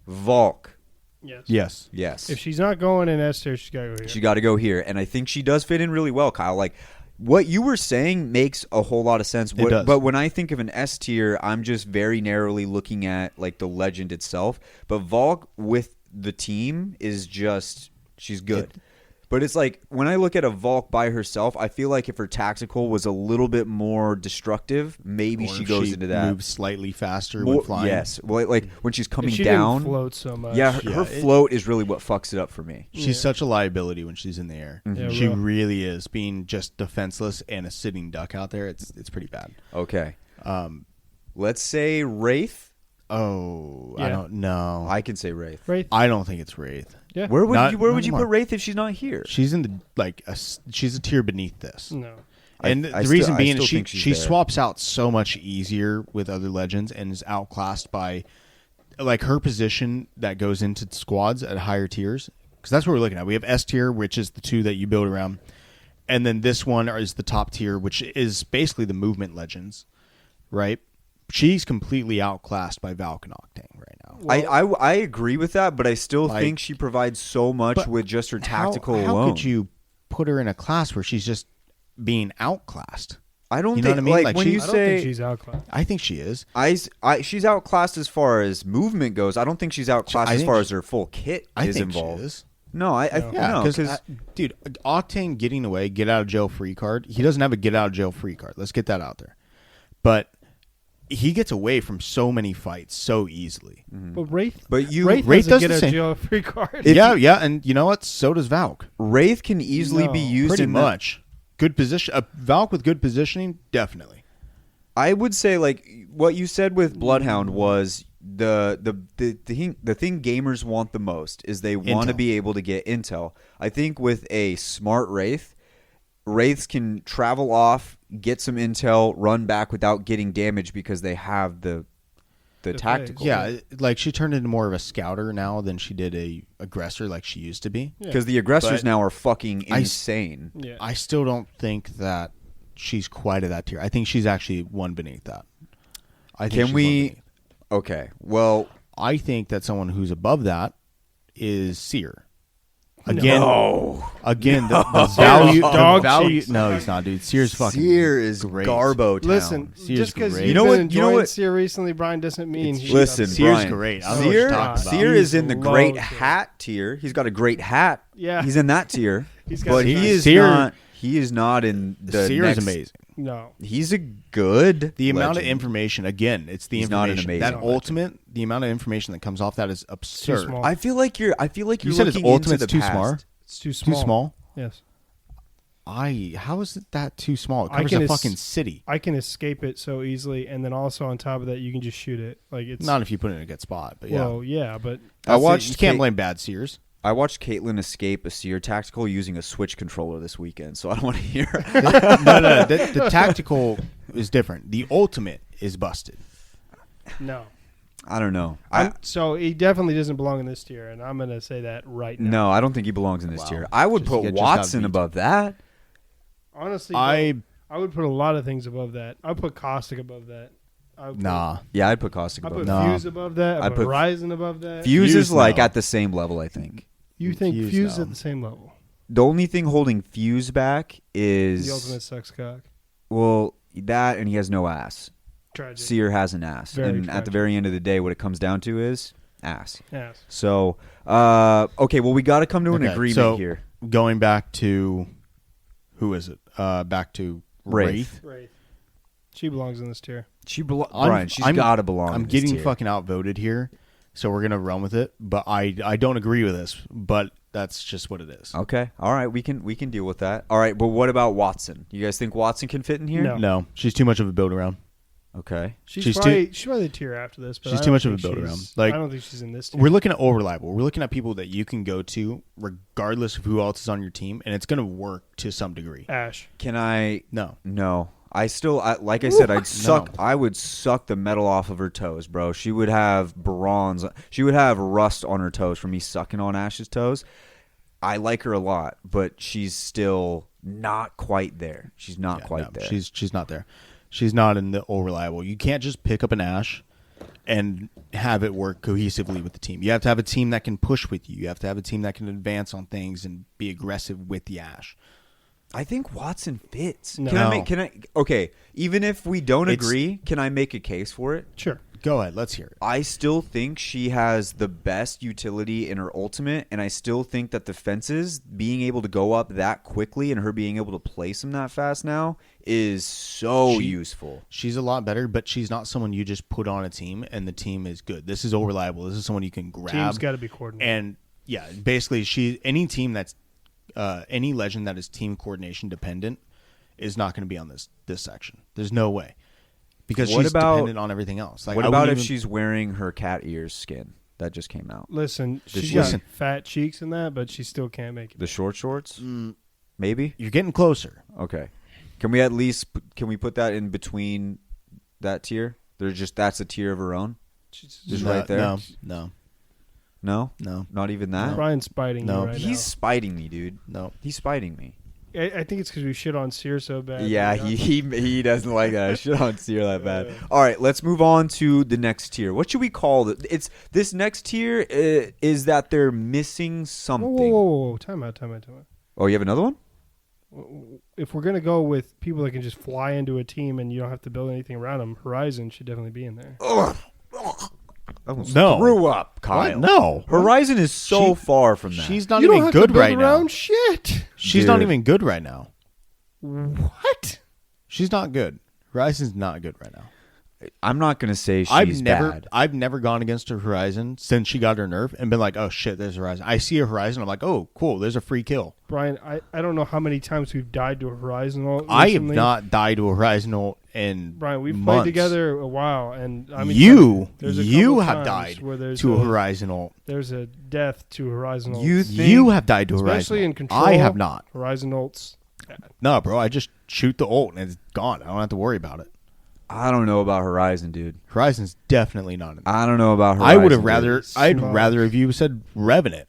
Valk. Yes. If she's not going in S tier, she's got to go here. She got to go here. And I think she does fit in really well, Kyle. Like, what you were saying makes a whole lot of sense. It does. But when I think of an S tier, I'm just very narrowly looking at, like, the legend itself. But Valk with the team is just, she's good. But it's like, when I look at a Valk by herself, I feel like if her tactical was a little bit more destructive, maybe she goes into that. Moves slightly faster when flying. Yes. Well, like when she's coming she down. Didn't float so much. Yeah, her float is really what fucks it up for me. She's such a liability when she's in the air. Yeah, she really is. Being just defenseless and a sitting duck out there, it's pretty bad. Okay. Let's say Wraith. Oh, I don't know. I can say Wraith. I don't think it's Wraith. Yeah. Where would you put Wraith if she's not here? She's in the she's a tier beneath this. No. And the reason being is she swaps out so much easier with other legends and is outclassed by like her position that goes into squads at higher tiers. Because that's what we're looking at. We have S tier, which is the 2 that you build around. And then this one is the top tier, which is basically the movement legends, right? She's completely outclassed by Valk and Octane right now. I agree with that, but I still Like- think she provides so much But with just her tactical how alone. could you put her in a class where she's just being outclassed? I don't You know think what I mean? like Like, when she- you I don't say think she's outclassed. I think she is. she's outclassed as far as movement goes. I don't think she's outclassed I as think far she- as her full kit I is think involved. she is. No, I No. Yeah, no, because dude, Octane getting away, get out of jail free card. He doesn't have a get out of jail free card. Let's get that out there. But he gets away from so many fights so easily. But Wraith, But you Wraith Wraith doesn't does get the a same. jail free card. Yeah, and you know what? So does Valk. Wraith can easily be No, used Pretty in much. Good position. A Valk with good positioning, definitely. I would say like what you said with Bloodhound was the thing gamers want the most is they want to Intel. be able to get intel. I think with a smart Wraiths can travel off, get some intel, run back without getting damaged because they have the tactical. Yeah, like she turned into more of a scouter now than she did a aggressor like she used to be. Because the aggressors But now are fucking I- insane. Yeah. I still don't think that she's quite at that tier. I think she's actually one beneath that. I think Can she's one we? beneath. Okay. Well, I think that someone who's above that is Seer. Again, again, the value, Dog the value. cheese. No, he's not, dude. Seer's fucking. Seer is great. Garbo town. Listen, Seer's just because great. you've You know been what- enjoying you know what- Seer recently, Brian, doesn't mean he's Listen, upset. Seer's Brian, great. I don't know what you're talking about. Seer is in the He's great low, hat tier. He's got a great hat. Yeah. He's in that tier. He's got But a he nice- is Seer- not. He is not in the. Seer next, is amazing. No. He's a good. The amount of legend. information, again, it's the He's not an information. amazing That legend. ultimate, the amount of information that comes off that is absurd. small. I feel like you're. You said it's looking ultimate's into the too past. smart. It's too Too small. small. Yes. How is it that too small? It I covers can a es- fucking city. I can escape it so easily, and then also on top of that, you can just shoot it. Like it's Not if you put it in a good spot, but yeah. well, yeah, but I watched. You can't Kate- blame bad Seers. I watched Caitlyn escape a Seer tactical using a Switch controller this weekend, so I don't want to hear. No. The tactical is different. The ultimate is busted. no. I don't know. So he definitely doesn't belong in this tier, and I'm gonna say that right now. No, I don't think he belongs in this Wow. tier. I would Just- put you just got Watson beat. above that. Honestly, I I would put a lot of things above that. I'd put Caustic above that. nah. Yeah, I'd put Caustic I above put that. No. Fuse above that. I I'd put put Ryzen above that. Fuse Fuse, is like no. at the same level, I think. You think Fuse, Fuse no. at the same level? The only thing holding Fuse back is The ultimate sucks cock. well that, and he has no ass. Tragic. Seer has an ass, Very and at the tragic. very end of the day, what it comes down to is ass. Yes. So, okay, well, we got to come to an Okay, agreement so here. Going back to who is it? Back to Wraith. Right. She belongs in this tier. Brian, she's got to belong. I'm in this getting tier. fucking outvoted here, so we're gonna run with it. But I don't agree with this. But that's just what it is. Okay, all right, we can deal with that. All right, but what about Watson? You guys think Watson can fit in here? No. No, she's too much of a build around. Okay. She's probably the tier after this. But she's I too don't much of a think build she's- around. Like, I don't think she's in this tier. We're looking at over-reliable. We're looking at people that you can go to regardless of who else is on your team, and it's gonna work to some degree. Ash. Can I? No. No. I still, like I said, I'd suck. No. I would suck the metal off of her toes, bro. She would have bronze. She would have rust on her toes from me sucking on Ash's toes. I like her a lot, but she's still not quite there. She's not Yeah, quite no, there. She's not there. She's not in the all reliable. You can't just pick up an Ash and have it work cohesively with the team. You have to have a team that can push with you. You have to have a team that can advance on things and be aggressive with the Ash. I think Watson fits. No. Can I? Okay. Even if we don't It's- agree, can I make a case for it? Sure. Go ahead. Let's hear it. I still think she has the best utility in her ultimate, and I still think that the fences being able to go up that quickly and her being able to place them that fast now is so useful. She's a lot better, but she's not someone you just put on a team and the team is good. This is all reliable. This is someone you can grab. Team's got to be coordinated. And yeah, basically, any team that's any legend that is team coordination dependent is not going to be on this section. There's no way, because What she's about- dependent on everything else. Like, What I about wouldn't if even- she's wearing her cat ears skin that just came out? Listen, she's she- got Listen. fat cheeks in that, but she still can't make it. The short shorts? Maybe? You're getting closer. Okay. Can we at least put that in between that tier? That's a tier of her own? She's Just No, right there? No. No? No. Not even that? Brian's spiting No. you right He's spiting me, dude. No. He's spiting me. I think it's because we shit on Sear so bad. Yeah, he doesn't like that. I shit on Sear that bad. All right, let's move on to the next tier. What should we call it? It's this next tier is that they're missing something. Whoa. Time out. Oh, you have another one? If we're going to go with people that can just fly into a team and you don't have to build anything around them, Horizon should definitely be in there. Ugh. No. Threw up, Kyle. What? No. Horizon is so far from that. She's not You don't even have good to build right around now. shit. She's Dude. not even good right now. What? She's not good. Horizon's not good right now. I'm not going to say she's bad. I've never gone against her Horizon since she got her nerf and been like, oh shit, there's a Horizon. I see a Horizon, I'm like, oh cool, there's a free kill. Brian, I don't know how many times we've died to a Horizon ult I have recently. not died to a Horizon ult in Brian, we've months. played together a while, and I mean, you there's a you couple have times died where there's to a Horizon ult. There's a death to Horizon ults. You have died to a Horizon Especially ult. in Control. I have not. Horizon ults. No, bro, I just shoot the ult and it's gone. I don't have to worry about it. I don't know about Horizon, dude. Horizon's definitely not in there. I don't know about Horizon. I would have dude. rather. I'd rather if you said Revenant.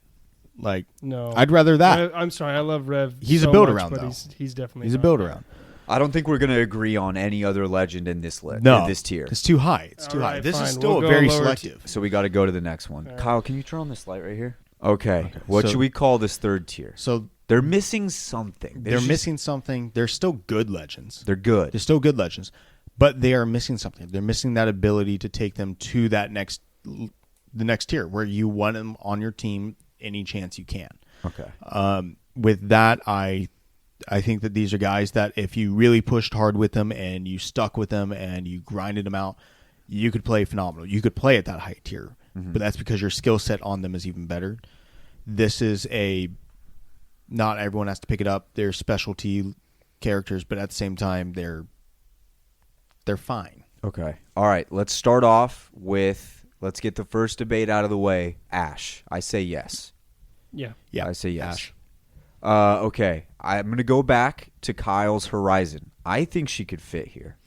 Like, No, I'd rather that. I'm sorry, I love Rev. He's so a build much, around, but though. He's definitely He's a not. build around. I don't think we're going to agree on any other legend in this list. No, this tier. It's too high. It's All too high. right, This fine. is still We'll a go very lower selective. So we got to go to the next one. right. Kyle, can you turn on this light right here? Okay. What so- should we call this third tier? So They're missing something. they're missing something. They're still good legends. They're good. They're still good legends, but they are missing something. They're missing that ability to take them to the next tier where you want them on your team any chance you can. Okay. With that, I think that these are guys that if you really pushed hard with them and you stuck with them and you grinded them out, you could play phenomenal. You could play at that high tier, but that's because your skill set on them is even better. This is not everyone has to pick it up. They're specialty characters, but at the same time, they're fine. Okay. All right. Let's start off with, let's get the first debate out of the way. Ash. I say yes. Yeah. Yeah, I say yes. Ash. Okay. I'm going to go back to Kyle's Horizon. I think she could fit here.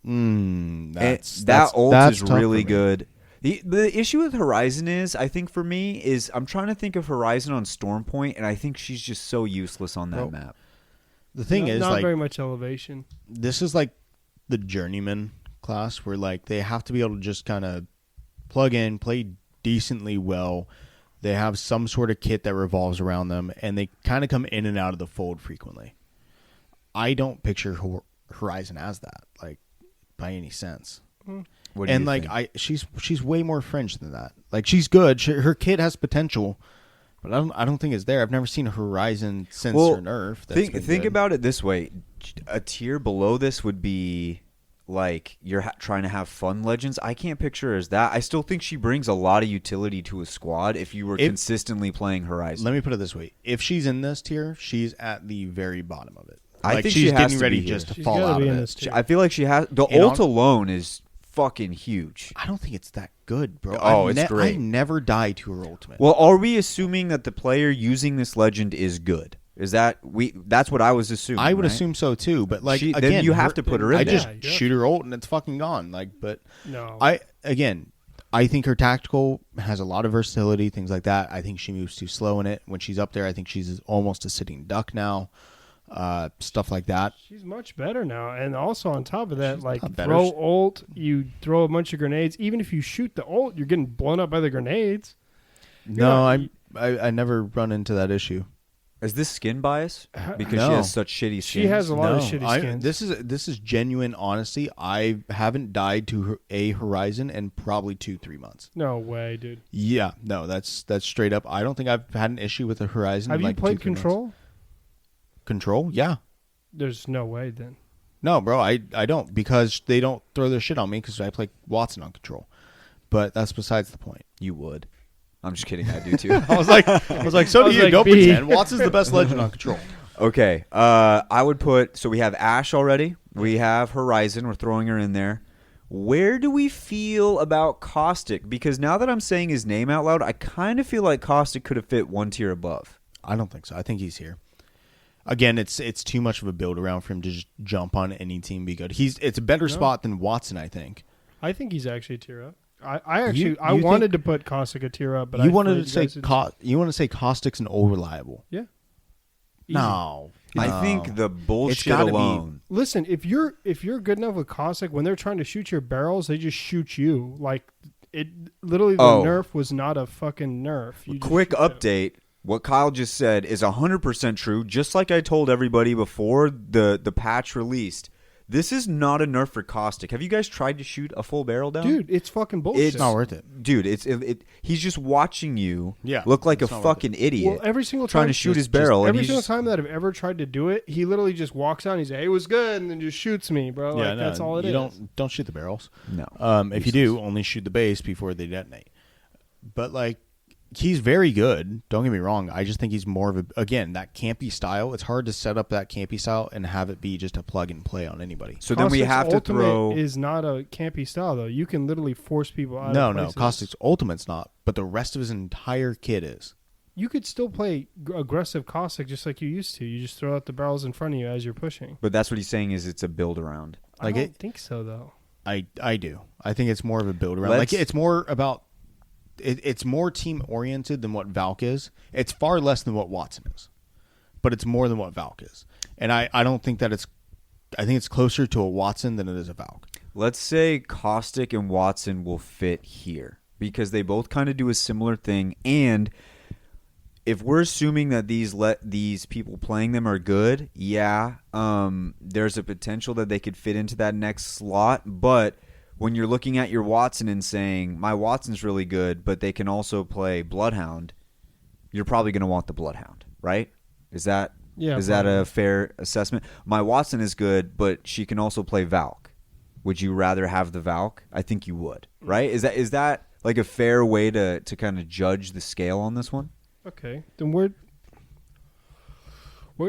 That ult is tough for really me. good. The issue with Horizon is, I think for me, is I'm trying to think of Horizon on Stormpoint, and I think she's just so useless on that Well, map. The thing is, not like, very much elevation. this is like the journeyman class where like they have to be able to just kind of plug in, play decently well. They have some sort of kit that revolves around them, and they kind of come in and out of the fold frequently. I don't picture Horizon as that, like, by any sense. What do And you like think? she's way more fringe than that. Like, she's good. Her kit has potential, but I don't think it's there. I've never seen a Horizon since her nerf. That's been Think good. about it this way: a tier below this would be like you're trying to have fun legends. I can't picture her as that. I still think she brings a lot of utility to a squad if you were consistently playing Horizon. Let me put it this way: if she's in this tier, she's at the very bottom of it. I Like, think she's she has getting to ready be just here. to She's fall gotta out be of in it. this tier. I feel like she has the And ult alone is fucking huge. I don't think it's that good, bro. Oh, it's great. I never died to her ultimate. Well, are we assuming that the player using this legend is good? Is that that's what I was assuming. I would right? assume so too. But like, Then again, you have to put her in I there. just Yeah, you have shoot her ult and it's fucking gone. Like, but No. I think her tactical has a lot of versatility, things like that. I think she moves too slow in it. When she's up there, I think she's almost a sitting duck now. Stuff like that. She's much better now, and also on top of that, like not better. throw ult, you throw a bunch of grenades. Even if you shoot the ult, you're getting blown up by the grenades. No, not- I never run into that issue. Is this skin bias? Because No. she has such shitty skins. She has a lot of No, shitty skins. This is genuine honesty. I haven't died to a Horizon in probably 2-3 months. No way, dude. Yeah, no, that's straight up. I don't think I've had an issue with a Horizon. Have in you like played 2-3 months. Control? Control? Yeah. There's no way then. No, bro, I don't, because they don't throw their shit on me because I play Watson on Control. But that's besides the point. You would. I'm just kidding. I do too. I was like, so I do was you. like, Don't B. pretend. Watson's the best legend on Control. Okay. I would put. So we have Ash already. We have Horizon. We're throwing her in there. Where do we feel about Caustic? Because now that I'm saying his name out loud, I kind of feel like Caustic could have fit one tier above. I don't think so. I think he's here. Again, it's too much of a build around for him to just jump on any team, be good. It's a better spot than Watson, I think. I think he's actually a tier up. I You wanted to put Caustic a tier up, but You I wanted feel to say you guys did- you want to say Caustic's an old reliable. yeah. Easy. No, I think the bullshit gotta be- alone. Listen, if you're good enough with caustic, when they're trying to shoot your barrels, they just shoot you. Like it literally, the nerf was not a fucking nerf. You just Quick shoot them. update. What Kyle just said is 100% true. Just like I told everybody before the patch released. This is not a nerf for caustic. Have you guys tried to shoot a full barrel down? Dude, it's fucking bullshit. It's not worth it. Dude, he's just watching you Yeah, look like a it's not worth fucking idiot. Well, every single time trying to shoot his barrel. Every and single he's time that I've ever tried to do it, he literally just walks out and he's like, "Hey, it was good," and then just shoots me, bro. Like, that's all it is. Don't shoot the barrels. No. If you do, only shoot the base before they detonate. But like, he's very good. Don't get me wrong. I just think he's more of that campy style. It's hard to set up that campy style and have it be just a plug and play on anybody. So then we Caustic's have to Ultimate throw. is not a campy style though. You can literally force people out. No, of no, places. Caustic's Ultimate's not, but the rest of his entire kit is. You could still play aggressive caustic just like you used to. You just throw out the barrels in front of you as you're pushing. But that's what he's saying is it's a build around. Like I don't it- think so though. I do. I think it's more of a build around. Let's- Like it's more about. It's more team oriented than what Valk is. It's far less than what Watson is, but it's more than what Valk is. And I don't think that it's. I think it's closer to a Watson than it is a Valk. Let's say Caustic and Watson will fit here because they both kind of do a similar thing. And if we're assuming that these people playing them are good, yeah, there's a potential that they could fit into that next slot. But when you're looking at your Watson and saying, my Watson's really good, but they can also play Bloodhound, you're probably going to want the Bloodhound, right? Is that a fair assessment? My Watson is good, but she can also play Valk. Would you rather have the Valk? I think you would, right? Is that like a fair way to kind of judge the scale on this one? Okay, then where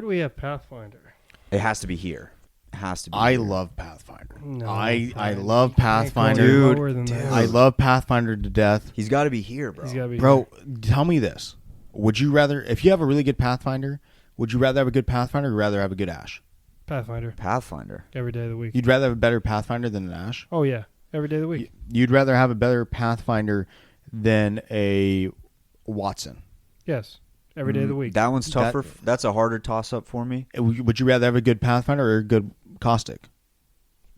do we have Pathfinder? It has to be here. It has to be I here. love Pathfinder. No, I Brian, love you can't go any Pathfinder. lower than that. I love Pathfinder to death. He's got to be here, bro. He's gotta be Bro, tell me this. Would you rather, if you have a really good Pathfinder, would you rather have a good Pathfinder or rather have a good Ash? Pathfinder Pathfinder. every day of the week. You'd rather have a better Pathfinder than an Ash? Oh yeah, every day of the week. You'd rather have a better Pathfinder than a Watson? Yes, every day of the week. That one's tougher. That's a harder toss-up for me. Would you rather have a good Pathfinder or a good Caustic?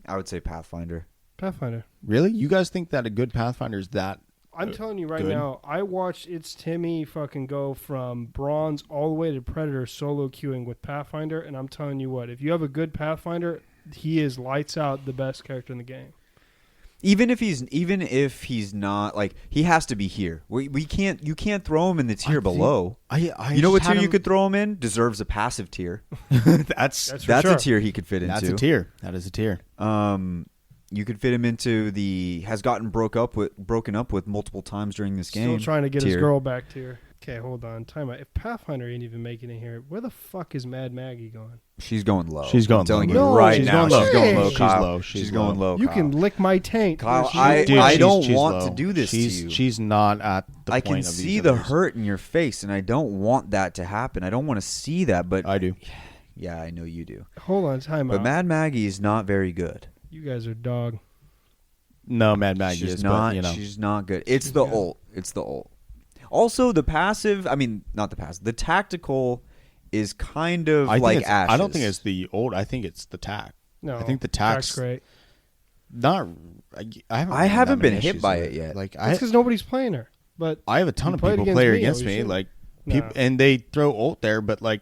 I would say Pathfinder. Pathfinder. Really? You guys think that a good Pathfinder is that? I'm telling you right good. now, I watched It's Timmy fucking go from bronze all the way to Predator solo queuing with Pathfinder, and I'm telling you what, if you have a good Pathfinder, he is lights out the best character in the game. Even if he's not, like, he has to be here. You can't throw him in the tier below. You know what tier you could throw him in? Deserves a passive tier. That's for sure. a tier he could fit into. That's a tier. That is a tier. You could fit him into the has gotten broken up with multiple times during this game. Still trying to get his tier. girl back tier. Okay, hold on. Time out. If Pathfinder ain't even making it here, where the fuck is Mad Maggie going? She's going low. She's going I'm telling low. you No, right she's now. going low. She's going low. She's Kyle. low. She's She's going low. low. You Kyle. can lick my taint. Kyle, There's I- no- don't she's want low. to do this to she's, you. She's not at the I point can of see these the others. hurt in your face, and I don't want that to happen. I don't want to see that, but I do. yeah, I know you do. Hold on, time But out. Mad Maggie is not very good. You guys are dog. No, Mad Maggie She's is, not. but, you know. She's not good. It's She's the good. ult. It's the ult. Also, the passive. I mean, not the passive. The tactical is kind of I think like it's- Ashes. I don't think it's the old. I think it's the tack. No, I think the tack's tack's great. not. I haven't. I had haven't that many been hit issues by with it yet. Like That's because nobody's playing her. But I have a ton You of played people against play her me, against oh, me, shit. like No. people, and they throw ult there, but like,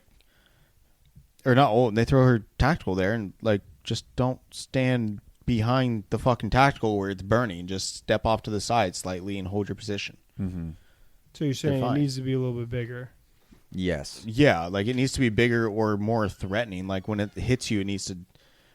or not ult, and they throw her tactical there, and like just don't stand behind the fucking tactical where it's burning. Just step off to the side slightly and hold your position. Mm-hmm. so you're saying it fine. needs to be a little bit bigger. Yes. Yeah, like it needs to be bigger or more threatening. Like when it hits you, it needs to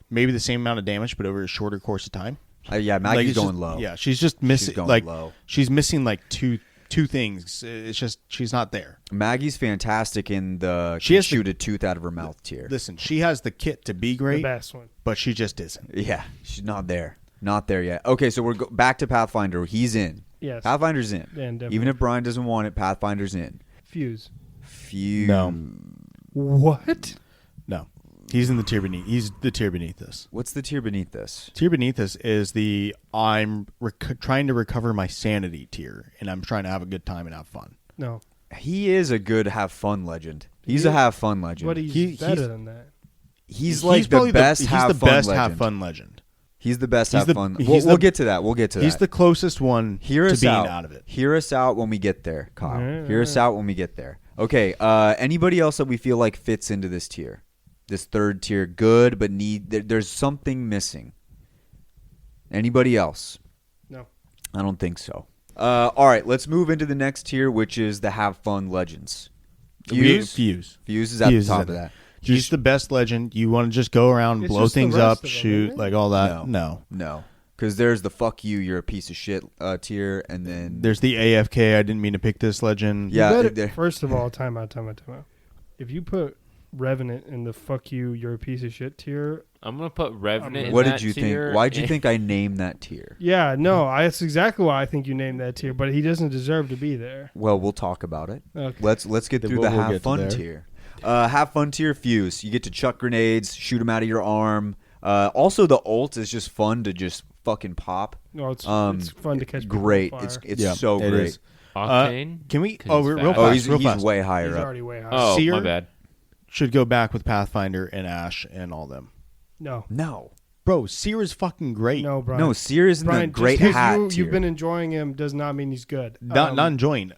maybe the same amount of damage, but over a shorter course of time. Yeah, Like, Maggie's it's going just- low. Yeah, she's just missing. going Like low. she's missing like two things. It's just she's not there. Maggie's fantastic in the She has to- shoot a tooth out of her mouth tier. Listen, she has the kit to be The great, best one. but she just isn't. Yeah, she's not there. Not there yet. Okay, so we're back to Pathfinder. He's in. Yes. Pathfinder's in. Yeah, definitely. Even if Brian doesn't want it, Pathfinder's in. Fuse. Phew. No. What? No, he's in the tier beneath. He's the tier beneath this. What's the tier beneath this? Tier beneath this is the I'm trying to recover my sanity tier, and I'm trying to have a good time and have fun. No. He is a good have fun legend. He's a have fun legend. But he's He's- better than that. He's like the probably best he's have the fun best legend. have fun legend. He's the best He's have the- fun. he's We'll the- get to that. We'll get to He's that. the closest one Hear to us being out. out of it. Hear us out when we get there, Kyle. Yeah. Hear us out when we get there. Okay. Anybody else that we feel like fits into this tier? This third tier, good, but there's something missing. Anybody else? No. I don't think so. All right, let's move into the next tier, which is the have fun legends. Fuse Fuse. is at Fuse is the top in of there. that. He's the best legend. You want to just go around, It's blow just the things rest up, of them, shoot, isn't it? like all that. No. No, because there's the fuck you're a piece of shit tier, and then There's the AFK. I didn't mean to pick this legend. Yeah, You better- there- first of all, time out. If you put Revenant in the fuck you're a piece of shit tier. I'm gonna put Revenant. in what that did you tier, think? Why did you and- think I named that tier? Yeah, no, that's exactly why I think you named that tier. But he doesn't deserve to be there. Well, we'll talk about it. Okay. Let's get Then through we'll the get have to fun there. tier. Have fun tier Fuse. You get to chuck grenades, shoot them out of your arm. Also, the ult is just fun to just fucking pop. No, it's Um, fun to catch. people on Great. fire. It's Yeah, so it great. is. Octane. Can we? 'Cause Oh, he's real fast. fast. Oh, he's real fast. way higher He's up. already way high. Oh, Seer? my bad. Should go back with Pathfinder and Ash and all them. No, No, Bro, Seer is fucking great. no, Brian. no, Seer is in the Brian, great just 'cause hat tier. you've been enjoying him does not mean he's good. Not enjoying.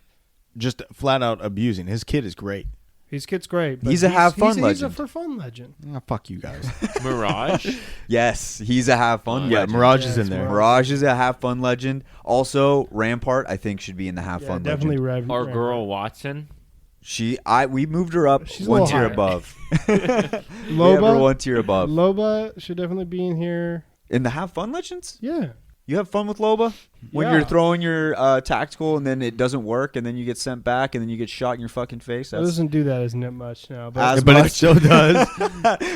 Just flat out abusing. His kid is great. His kid's great. But He's a have fun He's a legend. for fun legend. Ah, fuck you guys. Mirage. Yes, he's a have fun Yeah, legend. Mirage Yeah, is in it's there. Mirage is a have fun legend. Also, Rampart I think should be in the have Yeah, fun definitely legend. Our Rev. girl Watson. We moved her up She's a one little tier higher. above. We have her Loba. one tier above. Loba should definitely be in here. In the have fun legends? Yeah. You have fun with Loba? When Yeah. you're throwing your tactical and then it doesn't work and then you get sent back and then you get shot in your fucking face? It That's doesn't do that as much now. As But much. it still does.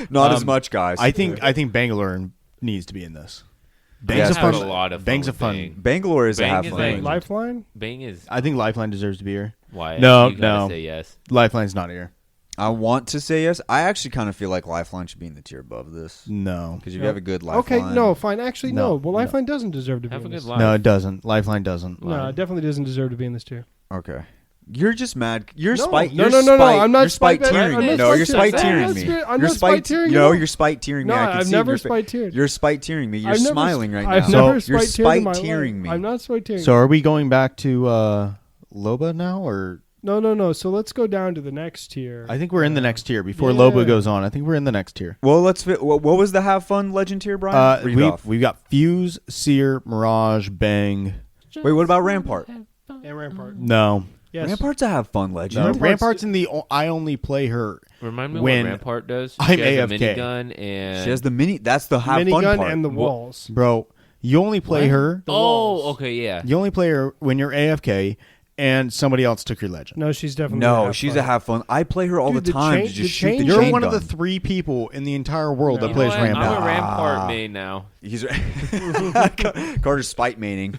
not as much, guys. I think Bangalore needs to be in this. Yeah, Bang's it's a fun. fun. a lot of fun Bang's a with fun. Bang. Bangalore is a Bang have is fun like- legend. Lifeline? Bang is I think Lifeline deserves to be here. why. No, you gotta no. Say yes. Lifeline's not here. I want to say yes. I actually kind of feel like Lifeline should be in the tier above this. No. Because you have a good Lifeline. Okay, no, fine. Actually, no. No, Well, no. Lifeline doesn't deserve to be Have a in good this. life. No, it doesn't. Lifeline doesn't. No, it definitely doesn't deserve to be in this tier. Okay. You're just mad. You're No, spite. no, You're no, no, no, spite- I'm not You're spite spite- tearing I'm me. not No, you're spite spite tearing. tearing I'm me. not- I'm You're not spite tearing No, you. you're spite tearing me. No, I can I've see never your spite teared. You're spite tearing me. You're I've never smiling right now. I've So- never You're spite teared in my spite tearing life. me. I'm not spite tearing. So are we going back to Loba now, or No. So let's go down to the next tier. I think we're in the next tier before Yeah. Loba goes on. I think we're in the next tier. Well, let's fit. What was the have fun legend tier, Brian? Read it off. We've got Fuse, Seer, Mirage, Bang. Wait, what about Rampart? and Rampart. No, Yes. Rampart's a have fun legend. Rampart's in the. I only play her. Remind me When what Rampart does. I'm she has AFK. a minigun and She has the mini. That's the have fun Minigun part. and the walls. Bro, you only play What? her. The oh, walls. okay, yeah. You only play her when you're AFK and somebody else took your legend. No, she's definitely. No, she's a have fun. I play her all Dude, the the time chain- to the just shoot chain- the You're chain one of gun. the 3 people in the entire world No. that You know plays what? Rampart. I'm a Rampart main now. He's Carter's spite maining.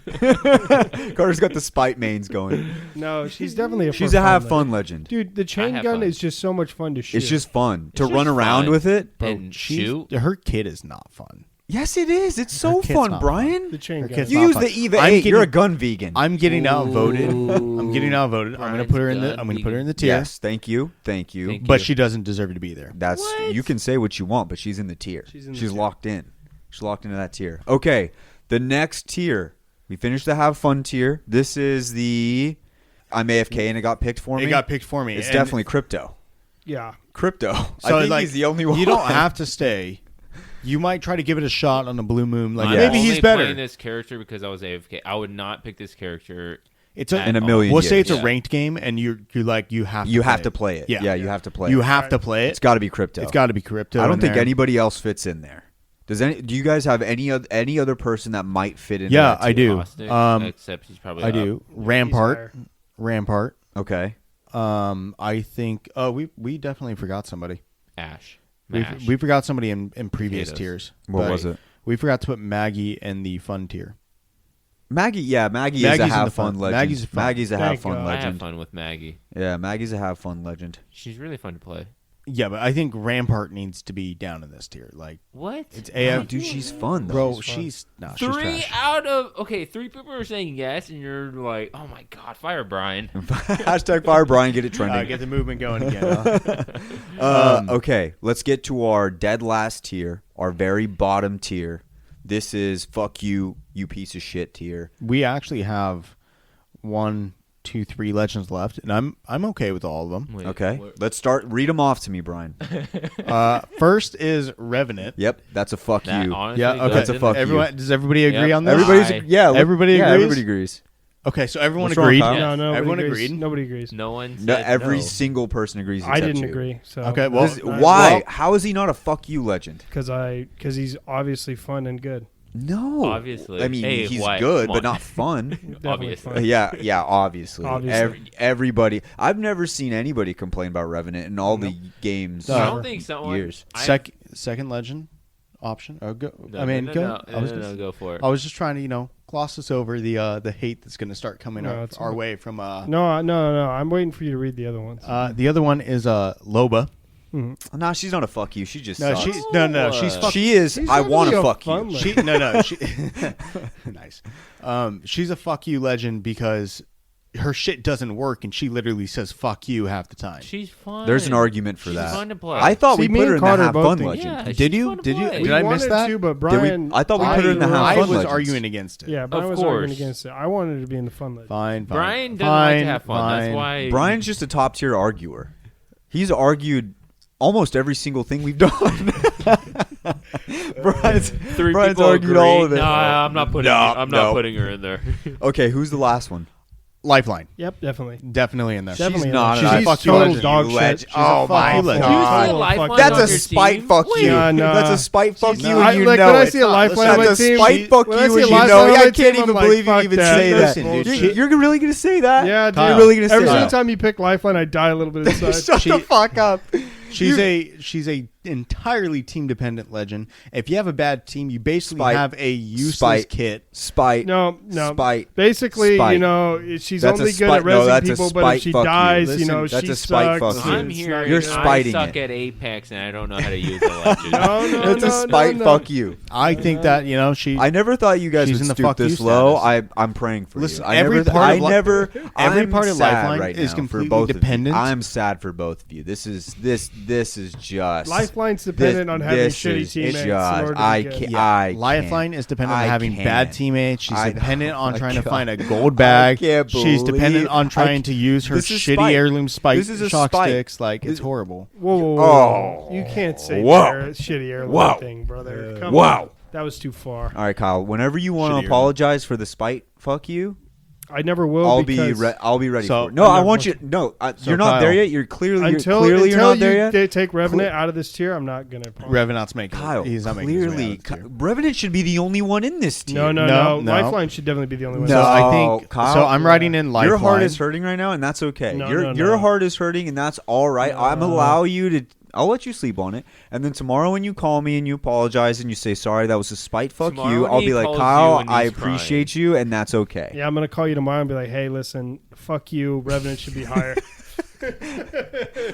Carter's got the spite mains going. No, she's definitely a. She's for a have legend. fun legend. Dude, the chain have gun fun. is just so much fun to shoot. It's just fun to It's run just around fun. with it. And She's- shoot. Her kid is not fun. Yes, it is. It's so kid's fun, not Brian. the chain Her gun. kid's You not use fun. the EVA I'm 8. You're a getting- gun vegan. I'm getting outvoted. Ooh. I'm getting outvoted. I'm going to put her in the. I'm going to put her in the tier. Yes, thank you. Thank But you. she doesn't deserve to be there. That's you can say what you want, but she's in the tier. She's in the She's tier. locked in. She's locked into that tier. Okay, the next tier. We finished the have fun tier. This is the I'm AFK and it got picked for me. It got picked for me. It's and definitely crypto. Yeah. Crypto. So I think like, he's the only one. You don't have to stay. You might try to give it a shot on the blue moon. Like I'm Yeah. maybe only he's better. playing this character because I was AFK. I would not pick this character. It's a, in a million We'll years. say it's Yeah. a ranked game, and you're like you have to You play have it. to play it. Yeah. you have to play You it. have to play it. It's got to be crypto. It's got to be crypto. I don't in think there. anybody else fits in there. Do you guys have any other person that might fit in? Yeah, that I tier? do. Caustic, except he's probably I up. do. He's Rampart. higher. Rampart. Okay. I think. Oh, we definitely forgot somebody. Ash. We Mash. forgot somebody in previous Potatoes. tiers. What But was it? We forgot to put Maggie in the fun tier. Maggie. Yeah, Maggie is Maggie's a in the have fun. fun legend. Maggie's fun. Maggie's a have Thank fun God. I have legend. fun with Maggie. Yeah, Maggie's a have fun legend. She's really fun to play. Yeah, but I think Rampart needs to be down in this tier. Like, What? it's Yeah, AF. dude, she's fun though. Bro, She's fun. she's Three trash. out of 3 people are saying yes, and you're like, oh my god, fire Brian. Hashtag fire Brian, get it trending. Get the movement going again. Okay, let's get to our dead last tier, our very bottom tier. This is fuck you, you piece of shit tier. We actually have 1, 2, 3 legends left, and I'm okay with all of them. Wait, Okay, what- let's start. Read them off to me, Brian. First is Revenant. Yep, that's a fuck that you. honestly Yeah, okay. goes That's a in fuck there. Everyone, does everybody agree Yep. on this? Everybody's Aye. Everybody agrees? Everybody agrees. Okay, so everyone What's wrong, agreed. Kyle? No, nobody Everyone agrees. agreed. Nobody agrees. No one No, said every no. single person agrees. I except didn't you. agree. So Okay, well, Why? How is he not a fuck you legend? Because he's obviously fun and good. No, Obviously. I mean, Hey, he's why? good, Come but on. not fun. Definitely Obviously. fun. Yeah, obviously. Obviously. Everybody. I've never seen anybody complain about Revenant in all the games. I don't think someone. Years. Second legend option. Oh, go. No, I mean, no, go. no, I was no, gonna- go for it. I was just trying to, gloss us over the hate that's going to start coming No, it's our not. way from. No. I'm waiting for you to read the other ones. The other one is Loba. No, she's not a fuck you. She just No, sucks. she's fuck. She is. She's I not want to really a fuck fun you. legend. She nice. She's a fuck you legend because her shit doesn't work, and she literally says "fuck you" half the time. She's fun. There's an argument for She's that. fun to play. I thought See, we me put her and in the Carter have both fun think- legend. Yeah, Did she's you? fun to Did you? play. Did I miss wanted that? to, but Brian. I thought we put her in the have I fun was legends. arguing against it. Yeah, Brian Of was arguing course. against it. I wanted it to be in the fun legend. Fine. Brian doesn't like to have fun. That's why. Brian's just a top tier arguer. He's argued almost every single thing we've done. Brian's Three Brian's people argued agree. all of it. No, I'm not putting. No, I'm not no. putting her in there. Okay, who's the last one? Lifeline, Yep, definitely. definitely in there. Definitely. She's not. She's an a fuck you total legend. dog You shit. legend. She's a Oh fuck my you legend. Do you see a god. lifeline That's on a your spite team? fuck you. Yeah, nah. That's a spite fuck She's you, not- and you like, know when I it. see a lifeline on my That's a team, spite fuck when I you, see a and you lifeline know on it. my I team, can't I'm even like, believe you fuck even that. say That's that. bullshit. You're really gonna say that? Yeah, dude. Kyle. You're really gonna say Every single that? time you pick lifeline, I die a little bit inside. Shut the fuck up. She's a entirely team dependent legend. If you have a bad team, you basically Spite. have a useless Spite. kit. Spite. No. Spite. Basically, Spite. you know, she's That's a only good spite- at no, rezzing that's a people, but spite if she fuck you. dies, Listen, you know, that's she a spite sucks. fuck you. I'm It's here. not- You're and spiting I suck it. at Apex, and I don't know how to use the legend. No, It's a spite no. fuck you. I think that she. I never thought you guys She's would in the stoop fuck you this low. status. I'm praying for Listen, you. I every never, part I of li- never, every I'm part of sad Lifeline right is now completely for both dependent. Of you. I'm sad for both of you. This is just Lifeline's dependent on having this shitty is teammates. in just- order to I get- can't. Yeah. I Lifeline is dependent I on having bad can't. teammates. She's I- dependent on I trying to can't. find a gold bag. can't She's dependent believe- on trying I- to use her This is shitty spite. heirloom spike This is a shock spite. sticks. Like it's This- horrible. Whoa. You can't say Whoa. shitty airline Whoa. thing, brother. Come Wow. on. That was too far. All right, Kyle. Whenever you want Shittier. to apologize for the spite, fuck you. I never will. I'll because be ready So- for it. No, I I never want want you. No, So, you're not Kyle, there yet. You're clearly until you're until not there yet. you take Revenant out of this tier, I'm not gonna. Revenant's making. Kyle, He's not making his way out clearly, of this tier. Revenant should be the only one in this tier. No. No. Lifeline should definitely be the only one. So No, I think Kyle, so. I'm writing in Lifeline. Your heart is hurting right now, and that's okay. No, your no, your no. heart is hurting, and that's all right. I'm allow you to. I'll let you sleep on it, and then tomorrow when you call me and you apologize and you say sorry, that was a spite. Fuck Tomorrow you. when I'll he be like, calls Kyle, you and I he's appreciate you, and that's okay. Yeah, I'm gonna call you tomorrow and be like, hey, listen, fuck you. Revenant should be higher.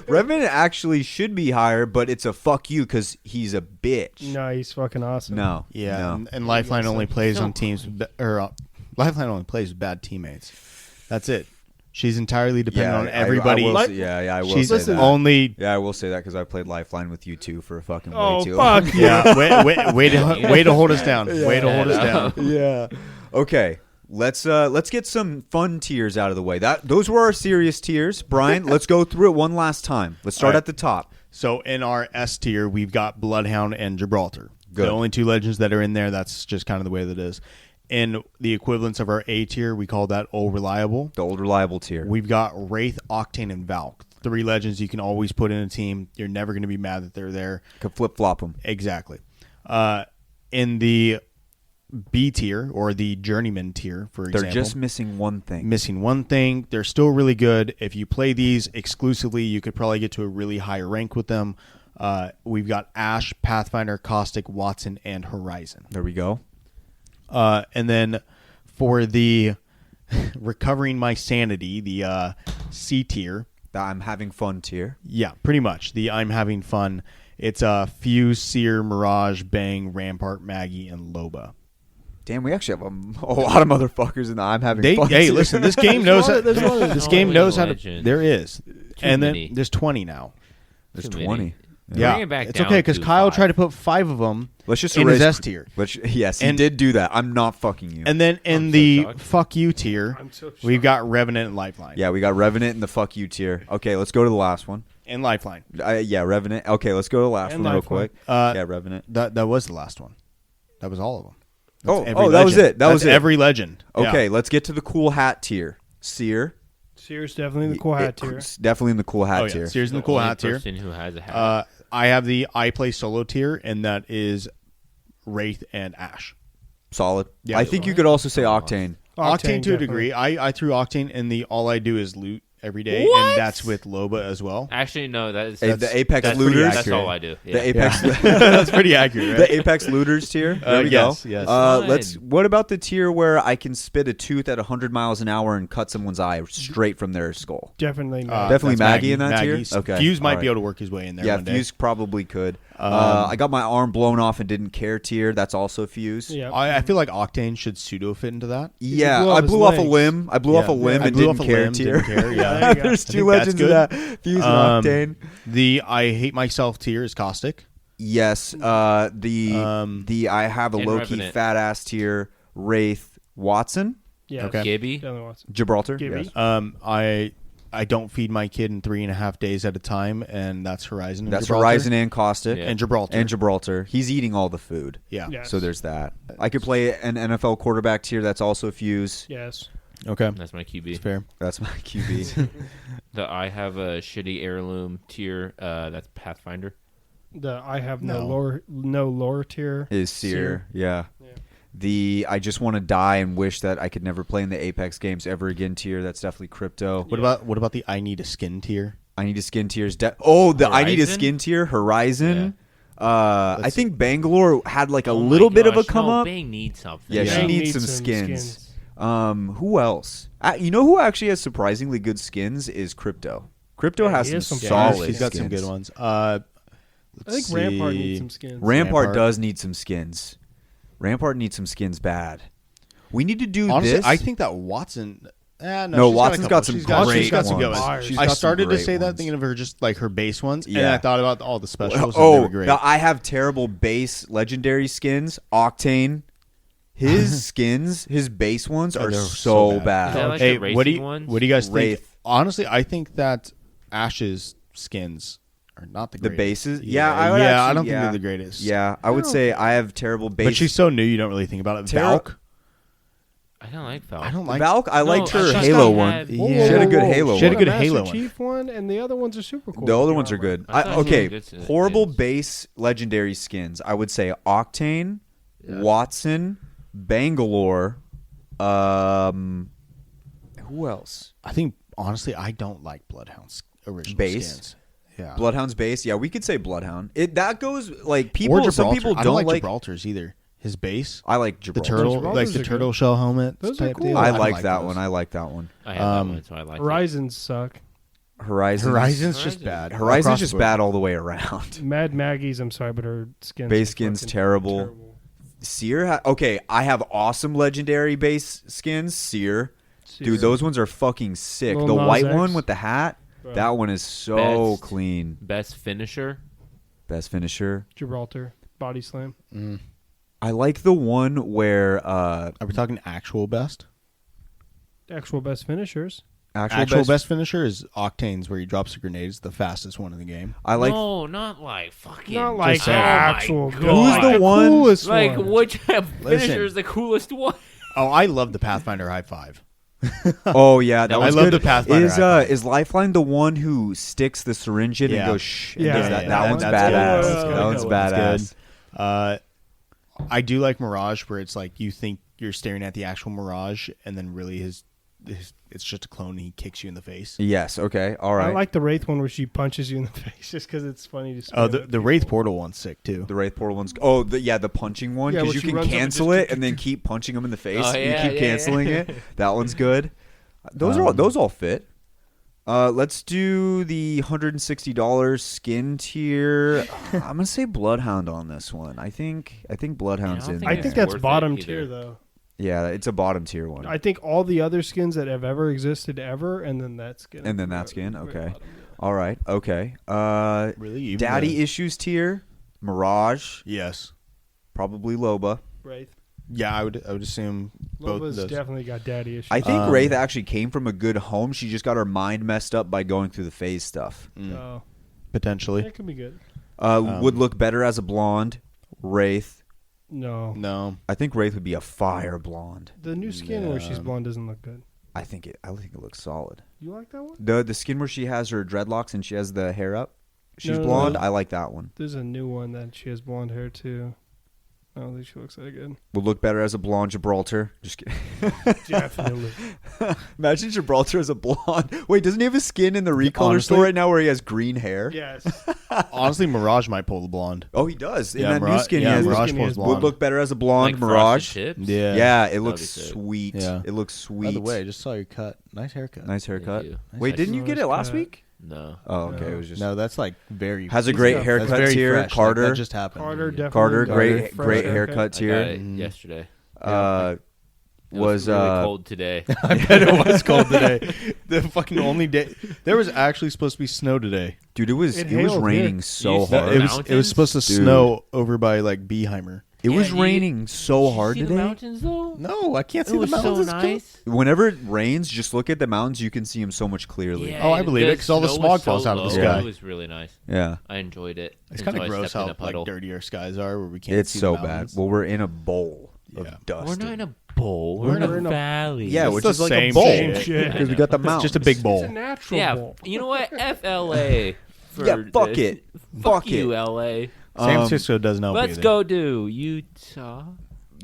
Revenant actually should be higher, but it's a fuck you because he's a bitch. No, he's fucking awesome. No. Yeah, No. and Lifeline only plays So- on teams, Lifeline only plays with bad teammates. That's it. She's entirely dependent on everybody. I will Like- say, I will She's say that. only. Yeah, I will say that because I played Lifeline with you two for a fucking Oh way too fuck long. you. Yeah, way to hold us down. Way to hold us down. Yeah. Okay. Let's get some fun tiers out of the way. Those were our serious tiers. Brian, let's go through it one last time. Let's start All right. at the top. So in our S tier, we've got Bloodhound and Gibraltar. Good. The only two legends that are in there. That's just kind of the way that it is. In the equivalents of our A tier, we call that Old Reliable. The old reliable tier. We've got Wraith, Octane, and Valk. 3 legends you can always put in a team. You're never going to be mad that they're there. Could flip flop them. Exactly. In the B tier, or the Journeyman tier, for They're example. just missing one thing. Missing one thing. They're still really good. If you play these exclusively, you could probably get to a really high rank with them. We've got Ash, Pathfinder, Caustic, Watson, and Horizon. There we go. And then for the Recovering My Sanity, the C tier, The I'm having fun tier. Yeah, pretty much. The I'm having fun. It's Fuse, Seer, Mirage, Bang, Rampart, Maggie, and Loba. Damn, we actually have a lot of motherfuckers in the I'm having fun Hey, tier. listen, this game knows how, there's a lot of- this game knows how to. Legend. There is, and many. then there's 20 now. There's Too 20. many. Yeah, Bring it back it's down okay because to Kyle 5. tried to put 5 of them Let's just in his erase S tier, Yes, he And- did do that. I'm not fucking you. and then in I'm so the shocked. fuck you tier, I'm so we've shocked. got Revenant and Lifeline. yeah, we got Revenant in the fuck you tier. Okay, let's go to the last one. and Lifeline. Yeah, Revenant. Okay, let's go to the last And one real Lifeline. quick. Uh, Yeah, Revenant. That was the last one. That was all of them. Oh, Every that was legend. it. That was That's it. every legend. Yeah. Okay, let's get to the cool hat tier. Seer. Seer's definitely the cool hat tier. Definitely in the cool hat Oh, yeah. tier. Seer's in the cool only hat tier. person who has a hat. I have the I play solo tier, and that is Wraith and Ash. Solid. Yeah. I think you could also say Octane. Octane to a definitely. degree. I threw Octane in the all I do is loot every day, What? and that's with Loba as well. Actually, no. That is The Apex that's looters. That's accurate. all I do. Yeah. The Apex. That's pretty accurate. Right? The Apex looters tier. There we yes, go. yes. Let's. What about the tier where I can spit a tooth at 100 miles an hour and cut someone's eye straight from their skull? Definitely. Definitely That's Maggie in that tier? Maggie's- Okay, Fuse might all be right. able to work his way in there. Yeah, one day. Fuse probably could. I got my arm blown off and didn't care tier. That's also Fuse. Yeah. I feel like Octane should pseudo fit into that. Yeah, blew off I his blew off a legs. limb. I blew off a limb I and blew didn't off a care limb, tier. didn't care, yeah. There you go. There's I two think that's legends of good. that. Fuse and Octane. The I hate myself tier is Caustic. Yes. The I have a And low key Revenant. fat ass tier. Wraith Watson. Yeah. Okay. Gibby. Definitely Watson. Gibraltar. Gibby. Yes. I don't feed my kid in 3.5 days at a time, and that's Horizon. And That's Gibraltar. Horizon and Caustic. Yeah. and Gibraltar. And Gibraltar. He's eating all the food. yeah. Yes. So there's that. I could play an NFL quarterback tier. That's also Fuse. Yes. Okay. That's my QB. That's fair. That's my QB. I have a shitty heirloom tier. That's Pathfinder. I have no No. lore tier. Is Seer. Yeah. Yeah. The I just want to die and wish that I could never play in the Apex games ever again tier. That's definitely Crypto. What about the I need a skin tier? I need a skin tiers. The I need a Horizon? skin tier. Horizon. I Let's think Bangalore had like a Oh my little bit of a gosh, come no, up. Bang needs something. Yeah, Yeah. she Bang needs some skins. Who else? You know who actually has surprisingly good skins is Crypto. Crypto Yeah, has he some has some solid. She's got some skins. good ones. I Let's think Rampart see. needs some skins. Rampart Rampart. does need some skins. Rampart needs some skins bad. We need to do Honestly, this. I think that Watson. No, No, she's Watson's a got couple. some She's got, great she's got some good ones. ones. She's I got some started to great say that ones. thinking of her just like her base ones, and Yeah. then I thought about all the specials. and they were great. Now I have terrible base legendary skins. Octane, his skins, his base ones are they're so so bad. Is that bad. like Hey, the what do racing you ones? what do you guys think? Wraith. Honestly, I think that Ash's skins are not the The greatest. bases? Yeah, I would I actually- don't think yeah. they're the greatest. Yeah, I would say I have terrible base. but she's so new, you don't really think about it. Terra- Valk, I don't like Falcon. I don't like. Valk. I liked I her thought Halo they one. had- Yeah. She had a good Halo She had a one. good Master Halo one. Chief one, and the other ones are super cool. The other ones are good. I thought she Okay, had good skins. horrible base legendary skins. I would say Octane, Watson, Bangalore. Who else? I think honestly, I don't like Bloodhound's original Base? skins. Yeah, Bloodhound's base. Yeah, we could say Bloodhound. That goes like people. Or Some Gibraltar. people I don't like like. Gibraltar's either. His base, I like the Gibraltar. turtle, Gibraltar's like the are turtle good. shell helmet. Those are type cool. deal. I don't like that those. one. I like that one. I have that one, so I like it. Horizons suck. Horizon's just bad. Horizon's Across just the board. bad all the way around. Mad Maggie's, I'm sorry, but her skins. Base are skin's fucking terrible. Seer. Okay, I have awesome legendary base skins. Seer. Dude, those ones are fucking sick. Lil The Nas white X. one with the hat, Bro. that one is so Best. clean. Best finisher. Best finisher. Gibraltar body slam. I like the one where Are we talking actual best? Actual best finishers. Actual best finisher is Octane's, where he drops the grenades, the fastest one in the game. I like. No, not like fucking. Not like saying. actual. God. good. Who's Like the one- coolest Like one? which finisher Listen. is the coolest one? Oh, I love the Pathfinder high five. Oh yeah, that I was love good. the Pathfinder Is Lifeline the one who sticks the syringe in Yeah. and goes shh? and Yeah. does that? Yeah, That one's that's badass. good. That's good. That one's That's badass. I do like Mirage, where it's like you think you're staring at the actual Mirage, and then really his it's just a clone, and he kicks you in the face. Yes. Okay. All right. I like the Wraith one where she punches you in the face just because it's funny to. Oh, spam the at Wraith people. Portal one's sick too. the Wraith Portal one's. Oh, the punching one Yeah, because where you she can runs up and cancel just- it and then keep punching them in the face. Oh, and you yeah, keep yeah, canceling yeah. it. That one's good. Those all fit. Let's do the $160 skin tier. I'm gonna say Bloodhound on this one. I think Bloodhound's in there. I think it's that's worth bottom it tier either. though. Yeah, it's a bottom tier one. I think all the other skins that have ever existed ever, and then that skin. And then that skin. Way Okay. bottom, yeah. All right. Okay. Really? Even Daddy Issues tier. Mirage. Yes. Probably Loba. Wraith. Yeah, I would assume both of Loba's those. definitely got daddy issues. I think Wraith actually came from a good home. She just got her mind messed up by going through the phase stuff. Oh, Potentially. that could be good. Would look better as a blonde. Wraith. No, No. I think Wraith would be a fire blonde. the new skin where she's Yeah. blonde doesn't look good. I think it looks solid. You like that one? The skin where she has her dreadlocks and she has the hair up. She's No. blonde. I like that one. There's a new one that she has blonde hair too. I don't think she looks that good. Would look better as a blonde Gibraltar. Just kidding. Definitely. Imagine Gibraltar as a blonde. Wait, doesn't he have a skin in the recolor Honestly- store right now where he has green hair? Yes. Honestly, Mirage might pull the blonde. Oh, he does. In Yeah, that new Mirage- skin, yeah, he has Mirage skin pulls is blonde. would look better as a blonde Like Mirage. Frosted Tips? Yeah. Yeah, it That'd looks be sick. sweet. Yeah. It looks sweet. By the way, I just saw your cut. Nice haircut. Nice haircut. Thank you. Wait, Nice didn't you get it last haircut. week? No. Oh, okay. No. It was just No, that's like very. has a He's great got- haircut that's very tier. fresh. Like, Carter, that just happened. Carter definitely. Carter, got a great fresh great haircut I got tier. it Mm. yesterday. Was It was really cold today. I bet it was cold today. The fucking only day there was actually supposed to be snow today. dude, it was It raining hailed here. so You see hard. the It was mountains? supposed to Dude. snow over by like Beeheimer. It was Yeah, raining so hard Did you see today. the mountains though? No, I can't It see the was so mountains. It's cold. nice. Whenever it rains, just look at the mountains. You can see them so much clearly. Yeah, Oh, I believe it, the 'cause all the snow smog was so falls out of the low. sky. It was really nice. Yeah. I enjoyed it. It's kind of until I gross stepped in how a puddle. like dirty our skies are, where we can't. It's see so the bad. mountains. Well, we're in a bowl Yeah. of dust. We're not in a bowl. We're We're, in in a a- valley. Yeah, It's which the is like same a bowl. Same shit. Because we got the It's mountains. just a big It's bowl. a natural Yeah. bowl. You know what? FLA. For Yeah, fuck this. it. Fuck Fuck you, it. LA. San Francisco doesn't help Let's either. go do Utah.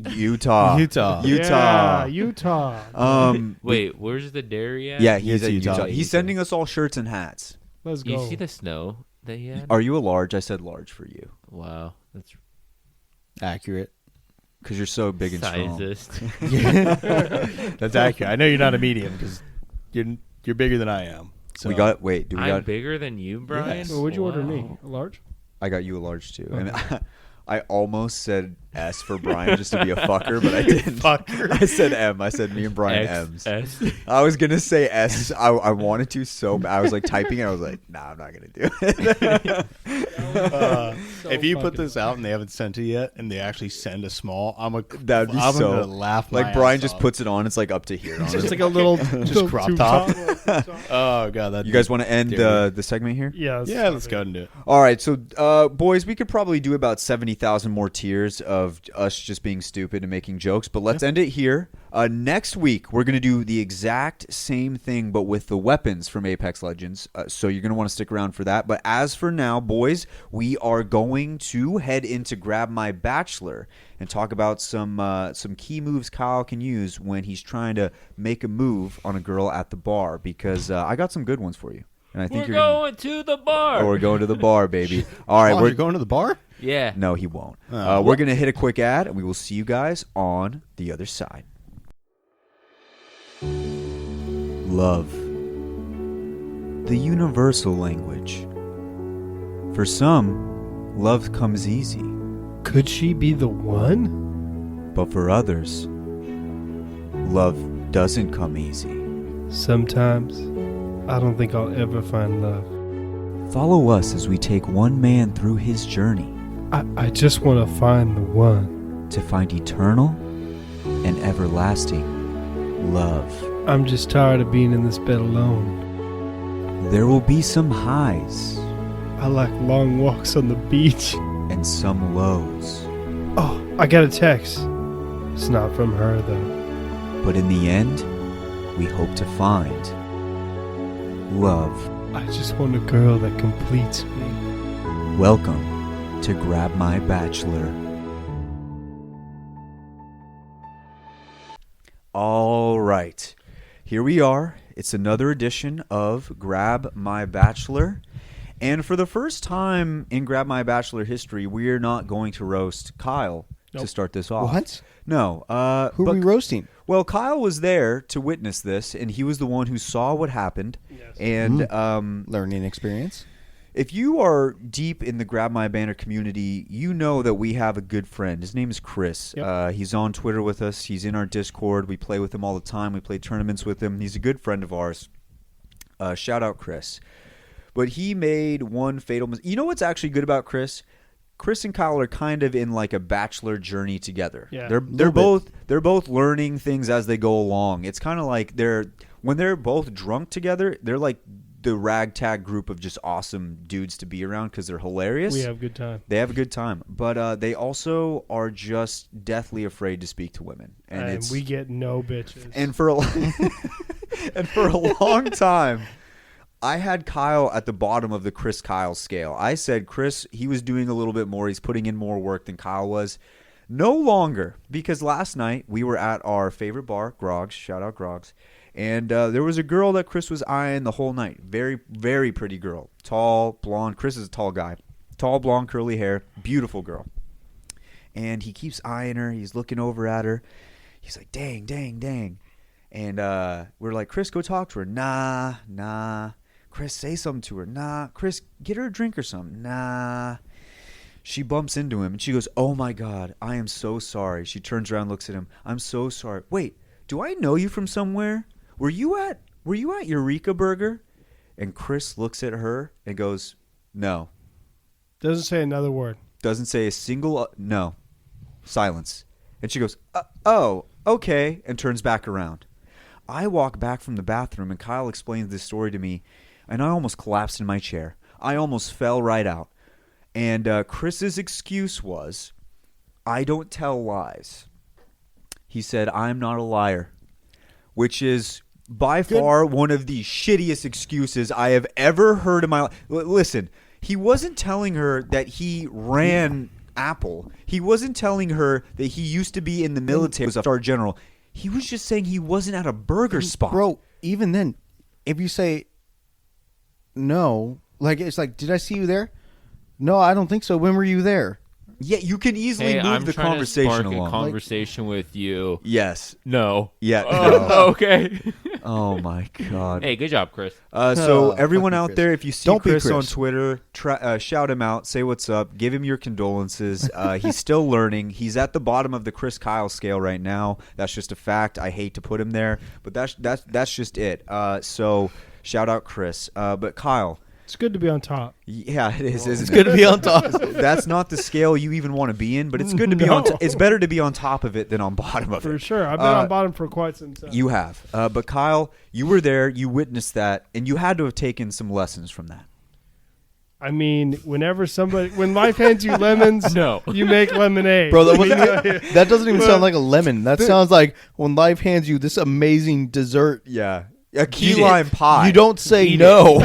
Utah. Utah. Utah. Yeah, Utah. Wait, where's the dairy at? Yeah, he's It's at Utah. Utah. He's sending us all shirts and hats. Let's You go. see the snow that he had? Are you a large? I said large for you. Wow, that's Accurate. Because you're so big and strong. sizest. That's accurate. I know you're not a medium because you're bigger than I am. So. We got, wait, do we I'm got, bigger than you, Brian. Yes. Well, what'd you order me? Wow. A large? I got you a large too. And I almost said S for Brian just to be a fucker, but I didn't. Fucker. I said M. I said me and Brian M's. S. I was going to say S. I wanted to so bad. I was like typing it. I was like, nah, I'm not going to do it. If you put this out and they haven't sent it yet, and they actually send a small, That'd be I'm so. gonna laugh. Like my Brian ass just off. puts it on. It's like up to here. It's honestly. just like a little Just crop tube top. top. Oh god, that. You guys want to end Dairy. the segment here? Yeah. Yeah, let's go ahead and do it. All right, so boys, we could probably do about 70,000 more tiers of us just being stupid and making jokes, but let's end it here. Next week, we're going to do the exact same thing, but with the weapons from Apex Legends, so you're going to want to stick around for that. But as for now, boys, we are going to head into Grab My Bachelor and talk about some key moves Kyle can use when he's trying to make a move on a girl at the bar, because I got some good ones for you. And I think We're you're gonna- going to the bar. Oh, we're going to the bar, baby. All right, Oh, we're you're going to the bar? Yeah. No, he won't. Oh. We're going to hit a quick ad, and we will see you guys on the other side. Love. The universal language. For some, love comes easy, Could she be the one? but for others, love doesn't come easy. Sometimes, I don't think I'll ever find love. Follow us as we take one man through his journey I just want to find the one. to find eternal and everlasting love. I'm just tired of being in this bed alone. There will be some highs I like long walks on the beach. and some lows, Oh, I got a text. It's not from her, though. but in the end, we hope to find love. I just want a girl that completes me. Welcome to Grab My Bachelor. All right, here we are. It's another edition of Grab My Bachelor. And for the first time in Grab My Bachelor history, we're not going to roast Kyle to start this off. What? No. Who are we roasting? Well, Kyle was there to witness this, and he was the one who saw what happened. Yes. And Learning experience. if you are deep in the Grab My Banner community, you know that we have a good friend. His name is Chris. Yep. He's on Twitter with us. He's in our Discord. We play with him all the time. We play tournaments with him. He's a good friend of ours. Shout out Chris. But he made one fatal mistake. You know what's actually good about Chris? Chris and Kyle are kind of in like a Bachelor journey together. Yeah. They're both learning things as they go along. It's kind of like when they're both drunk together, they're like the ragtag group of just awesome dudes to be around because they're hilarious. We have a good time. They have a good time, but they also are just deathly afraid to speak to women, And we get no bitches. and for a and for a long time, I had Kyle at the bottom of the Chris Kyle scale. I said Chris, he was doing a little bit more. He's putting in more work than Kyle was. No longer, because last night we were at our favorite bar, Grog's. Shout out Grog's. And there was a girl that Chris was eyeing the whole night. Very, very pretty girl. Tall, blonde. Chris is a tall guy. Tall, blonde, curly hair. Beautiful girl. And he keeps eyeing her. He's looking over at her. He's like, dang, dang, dang. And we're like, Chris, go talk to her. Nah. Chris, say something to her. Nah. Chris, get her a drink or something. Nah. She bumps into him, and she goes, oh, my God, I am so sorry. She turns around and looks at him. I'm so sorry. Wait, do I know you from somewhere? Were you at Eureka Burger? And Chris looks at her and goes, no. Doesn't say another word. Doesn't say a single, no. Silence. And she goes, oh, okay, and turns back around. I walk back from the bathroom, and Kyle explains this story to me, and I almost collapsed in my chair. I almost fell right out. And Chris's excuse was, I don't tell lies. He said, I'm not a liar, which is by far one of the shittiest excuses I have ever heard in my life. Listen, he wasn't telling her that he ran Apple. He wasn't telling her that he used to be in the military as a star general. He was just saying he wasn't at a burger spot. Bro, even then, if you say no, like it's like, did I see you there? No, I don't think so. When were you there? Yeah, you can easily move I'm the trying conversation to spark along. a conversation with you. Yes. No. Yeah. Oh, okay. Oh my God. Hey, good job, Chris. So everyone fucking out Chris. there, if you see Don't be Chris on Chris. Twitter, shout him out, say what's up, give him your condolences. He's still learning. He's at the bottom of the Chris Kyle scale right now. That's just a fact. I hate to put him there, but that's just it. So shout out Chris. But Kyle. It's good to be on top. Yeah, it is. Isn't It's good to be on top. That's not the scale you even want to be in, but it's good to be on. It's better to be on top of it than on bottom of it. For sure. I've been on bottom for quite some time. You have, but Kyle, you were there. You witnessed that, and you had to have taken some lessons from that. I mean, when life hands you lemons, No. you make lemonade. Bro, that doesn't even sound like a lemon. That sounds like when life hands you this amazing dessert. Yeah, a key lime pie. You don't say no.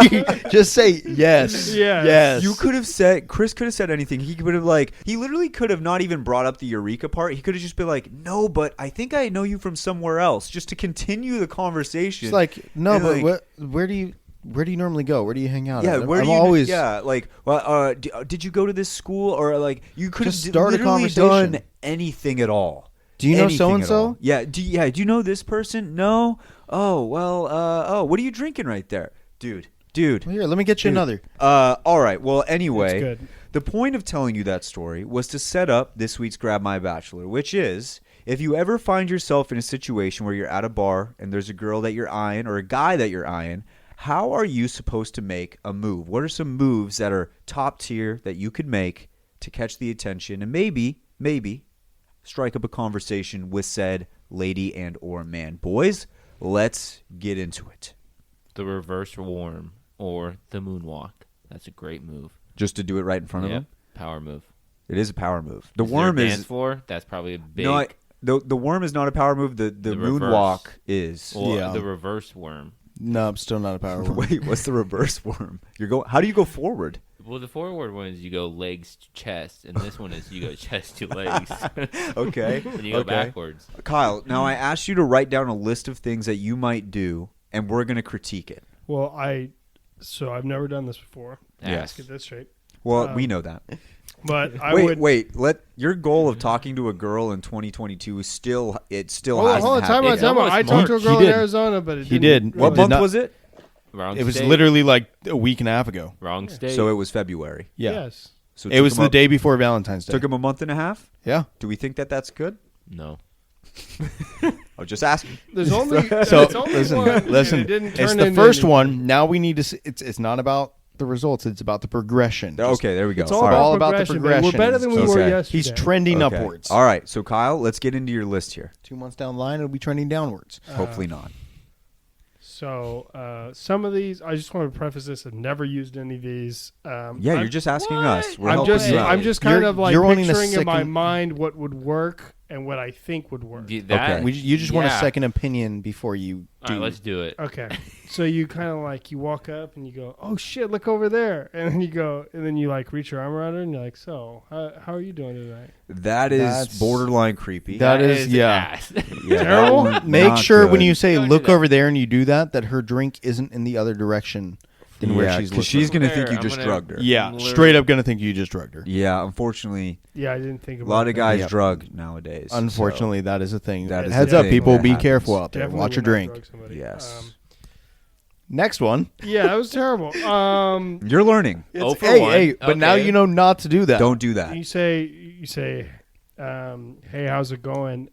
You just say yes. Yes. Yes. You could have said. Chris could have said anything. He could have He literally could have not even brought up the Eureka part. He could have just been like, "No, but I think I know you from somewhere else," just to continue the conversation. It's like, no, And, but where do you normally go? Where do you hang out? Yeah, at? where I'm do you always well, did you go to this school, or like you could have Just start a literally conversation. done anything at all. Do you know Anything so and at so? all. Yeah. Do you know this person? No. Oh well. What are you drinking right there, dude? Well, here, let me get you another. All right. Well, anyway, It's good. the point of telling you that story was to set up this week's Grab My Bachelor, which is if you ever find yourself in a situation where you're at a bar and there's a girl that you're eyeing or a guy that you're eyeing, how are you supposed to make a move? What are some moves that are top tier that you could make to catch the attention and maybe strike up a conversation with said lady and or man? Boys, let's get into it. The reverse worm or the moonwalk. That's a great move. Just to do it right in front of them? Power move. It is a power move. The Is there worm a is dance floor. That's probably a big. no. The worm is not a power move. The moonwalk is. Well, Yeah. the reverse worm. No, I'm still not a power worm. Wait, what's the reverse worm? How do you go forward? Well, the forward one is you go legs to chest, and this one is you go chest to legs. Okay. And you go backwards. Kyle, now I asked you to write down a list of things that you might do, and we're going to critique it. Well, I've never done this before. Yes. Let's get this straight. Well, we know that. But I wait, would wait. Let your goal of talking to a girl in 2022 is still hasn't hold on, happened. time out. It's I almost talked to a March. girl He in did. Arizona, but it He didn't did. really- What Did month not- was it? Wrong It was state. literally like a week and a half ago. Wrong state. So it was February. Yeah. Yes. So It was the day before Valentine's Day. Took him a month and a half. Yeah. Do we think that that's good? no. I'll just ask. There's only So it's only listen, one, and listen. it didn't It's turn the into first anything. one. Now we need to. It's not about the results. It's about the progression. Okay, there we go. It's all, All about, about the progression, man. progression. We're better than we Okay. were yesterday. He's trending Okay. upwards. All right. So Kyle, let's get into your list here. 2 months down the line, it'll be trending downwards. Hopefully not. So some of these, I just want to preface this. I've never used any of these. Yeah, you're just asking us. We're I'm helping just, you out. I'm just kind You're- of like you're wanting a picturing in my second- mind what would work and what I think would work. That, Okay. You just want a yeah. second opinion before you All do. right, let's do it. Okay, so you kind of like you walk up and you go, "Oh shit, look over there," and then you go, and then you like reach your arm around her and you're like, "So, how are you doing tonight?" That is That's- borderline creepy. That is- yeah. ass. Yeah, that Terrible. one, Make not sure when good. you say Don't do look that. over there and you do that her drink isn't in the other direction than where Yeah, she's 'cause looking. she's gonna There, think you I'm just gonna- drugged her. Yeah, Literally. straight up gonna think you just drugged her. Yeah, unfortunately, Yeah, I didn't think a about lot of guys Yep. drug nowadays. so- Unfortunately, that is a thing. That is Heads the up, thing people. that Be happens. careful out there. Definitely Watch your would not drink. drug somebody. Yes. Next one. Yeah, that was terrible. You're learning. Oh, for hey, one. hey, but now Okay. you know not to do that. Don't do that. You say, "Hey, how's it going?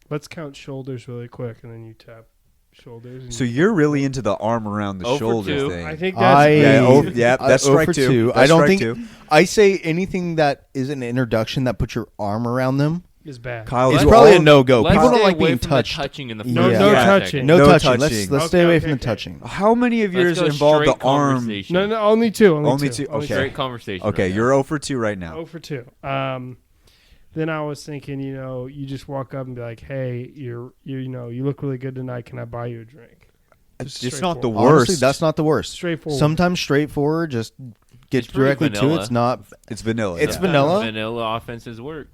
Let's count shoulders really quick," and then you tap shoulders. And So you're really into the arm around the 0 for shoulders 2. thing. I think that's Yeah, that's strike for two. I That's don't strike think two. I say anything that is an introduction that puts your arm around them. is bad. Kyle, It's do probably all- a no-go. Let's People don't stay like away being from the touched. touching in the No- first no second. touching. No, No touching. touching. Let's stay Okay, away okay, from the okay. touching. How many of yours Let's go involve the straight arm? conversation. No, only two. Only two. Only Okay. Straight conversation. Okay, right you're now. 0 for 2 right now. 0 for 2. Then I was thinking, you just walk up and be like, "Hey, you look really good tonight. Can I buy you a drink?" It's not the straightforward. worst. Honestly, that's not the worst. Straightforward. Sometimes straightforward, just get It's pretty directly to it. vanilla. It's not. It's vanilla. It's yeah. vanilla. Vanilla offenses work.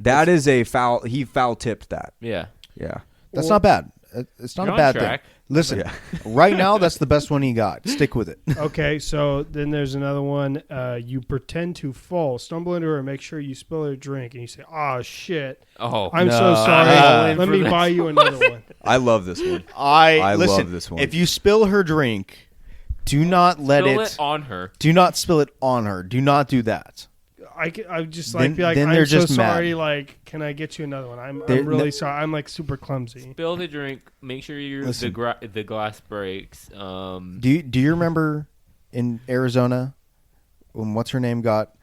That is a foul. He foul tipped that. Yeah. Yeah. That's Well- not bad. It's not You're a on bad track. thing. Listen, Yeah. right now that's the best one he got. Stick with it. Okay, so then there's another one. You pretend to fall, stumble into her, and make sure you spill her drink, and you say, "Oh shit, Oh, I'm No. so sorry. Ah. Let me buy you another one." I love this one. I love listen. this one. If you spill her drink, do not let spill it. it on her. Do not spill it on her. Do not do that. I just Then- like be like, then "I'm they're so just mad. sorry. Like, can I get you another one? I'm They're- really sorry. I'm like super clumsy." Spill the drink. Make sure Listen. the glass breaks. Do you remember in Arizona when what's her name got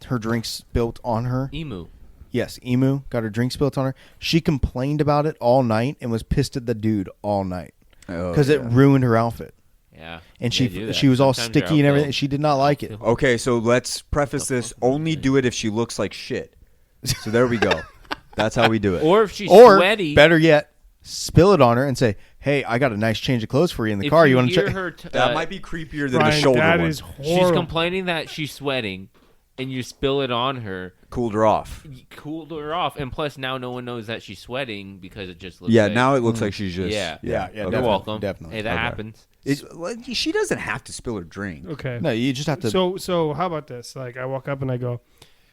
her drink spilt on her? Emu. Yes, Emu got her drink spilt on her. She complained about it all night and was pissed at the dude all night because it ruined her outfit. Yeah. And they do that. she was all Sometimes they're sticky and everything. outfilled. She did not like it. Okay, so let's preface this. Only do it if she looks like shit. So there we go. That's how we do it. Or if she's Or sweaty. better yet, spill it on her and say, "Hey, I got a nice change of clothes for you in the if car. You want to hear check?" her That might be creepier than the Brian, shoulder that one. is horrible. She's complaining that she's sweating, and you spill it on her. Cooled her off. You cooled her off, and plus now no one knows that she's sweating because it just looks. Yeah, like, now it looks like she's just. Yeah. Yeah, okay. You're definitely, welcome. definitely. Hey, that Okay. happens. She doesn't have to spill her drink. Okay. No, you just have to. So how about this? Like, I walk up and I go,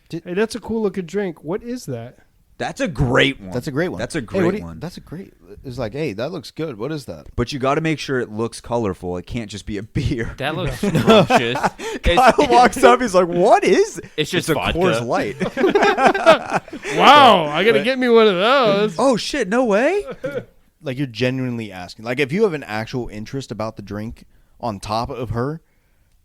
Did- "Hey, that's a cool looking drink. What is that?" That's a great one. that's a great one. That's a Hey, great what do you- one. That's a great. It's like, hey, that looks good. What is that? But you got to make sure it looks colorful. It can't just be a beer. That looks scrumptious. Kyle walks up. He's like, "What is?" It's just a vodka. Coors Light. Wow, I gotta get me one of those. Oh shit! No way. Like you're genuinely asking. Like if you have an actual interest about the drink on top of her,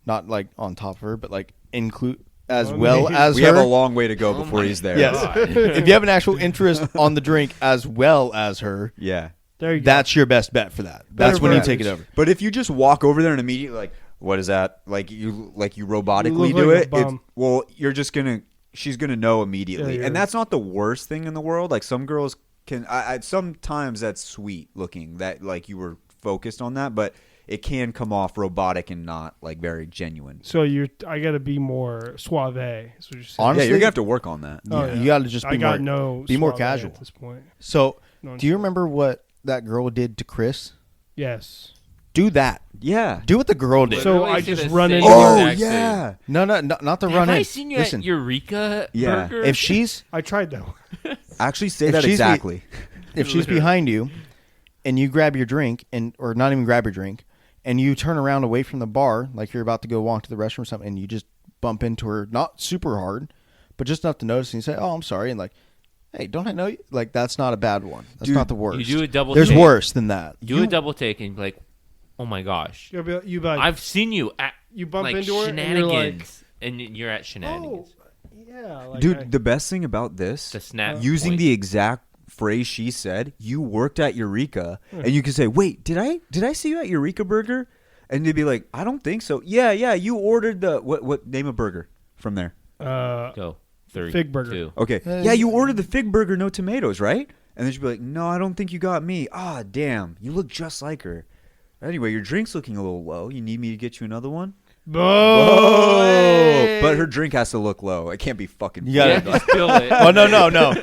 not like on top of her, but like include as Oh, well man. as We her. have a long way to go Oh before my he's there. Yes. If you have an actual interest on the drink as well as her, Yeah. There you go. that's your best bet for that. That's when you bet. take it over. But if you just walk over there and immediately like, what is that? Like you robotically You look do like a it. bum. Well, you're just gonna. She's gonna know immediately, Yeah, and that's not the worst thing in the world. Like some girls can. Sometimes that's sweet looking that like you were focused on that, but it can come off robotic and not like very genuine. So I gotta be more suave. That's what you're saying. Honestly, Yeah, you're gonna have to work on that. Oh, Yeah, yeah. you got to just I be got more be more suave casual. at this point. So, No, do you remember what that girl did to Chris? Yes. Do that. Yeah. Do what the girl did. So Literally I say just the run same into Oh, exact yeah. thing. No, not the run Have in. I seen you Listen, at Eureka Yeah. Burger? if she's I tried that one. Actually, say If that she's exactly. if she's behind you, and you grab your drink or not even grab your drink, and you turn around away from the bar like you're about to go walk to the restroom or something, and you just bump into her, not super hard, but just enough to notice, and you say, "Oh, I'm sorry," and like, "Hey, don't I know you?" Like that's not a bad one. That's Dude, not the worst. you do a double There's take. worse than that. Do a double take and be like, oh my gosh, You like, I've seen you at you bump like into her and you're like, shenanigans, and you're at oh, shenanigans. yeah. Like Dude, the best thing about this, The snap using point. the exact phrase she said, you worked at Eureka, and you can say, "Wait, did I see you at Eureka Burger?" And they'd be like, "I don't think so." Yeah, you ordered the what name of burger from there? Go 3, Fig burger. 2. Okay, yeah, you ordered the fig burger, no tomatoes, right? And then she'd be like, "No, I don't think you got me." Ah, damn, you look just like her. Anyway, your drink's looking a little low. You need me to get you another one? Oh, But her drink has to look low. It can't be fucking. You gotta- Yeah, just spill it. Oh no!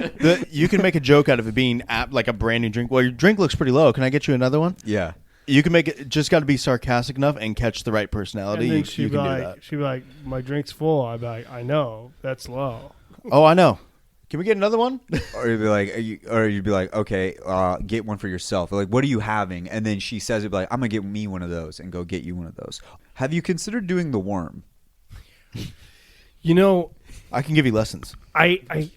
You can make a joke out of it being like a brand new drink. Well, your drink looks pretty low. Can I get you another one? Yeah. You can make it. Just got to be sarcastic enough and catch the right personality. and then You she'd can be do like, that. she'd be like, my drink's full. I'd be like, I know that's low. Oh, I know. Can we get another one? Or you'd be like, okay, get one for yourself. Or like, what are you having? And then she says, it'd be like, I'm gonna get me one of those, and go get you one of those. Have you considered doing the worm? You know, I can give you lessons. I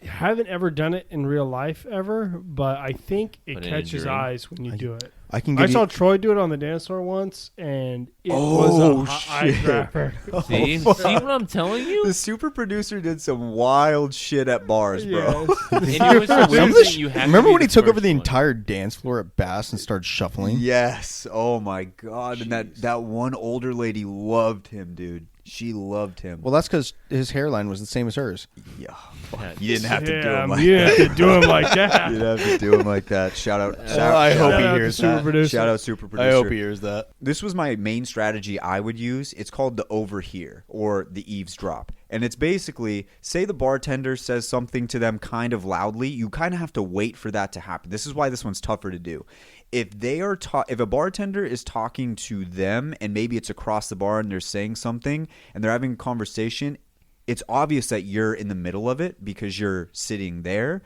haven't ever done it in real life ever, but I think it Put it in a catches drink. eyes when you do it. I can I give saw you. Troy do it on the dance floor once, and it Oh, was a eye shit. grabber. See what I'm telling you? The super producer did some wild shit at bars, bro. Yes. And it was the Some weird of the thing, you have to remember be when he the took over first the one. entire dance floor at Bass and started shuffling? Yes. Oh my god. And that one older lady loved him, dude. She loved him. Well, that's because his hairline was the same as hers. Yeah. Yeah. You didn't have to do Yeah, him like you didn't have to do him like that. You didn't have to do him like that. Shout out. I hope Shout he out to hears super that. producer. Shout out super producer. I hope he hears that. This was my main strategy I would use. It's called the overhear or the eavesdrop. And it's basically, say the bartender says something to them kind of loudly, you kind of have to wait for that to happen. This is why this one's tougher to do. If a bartender is talking to them and maybe it's across the bar and they're saying something and they're having a conversation, it's obvious that you're in the middle of it because you're sitting there.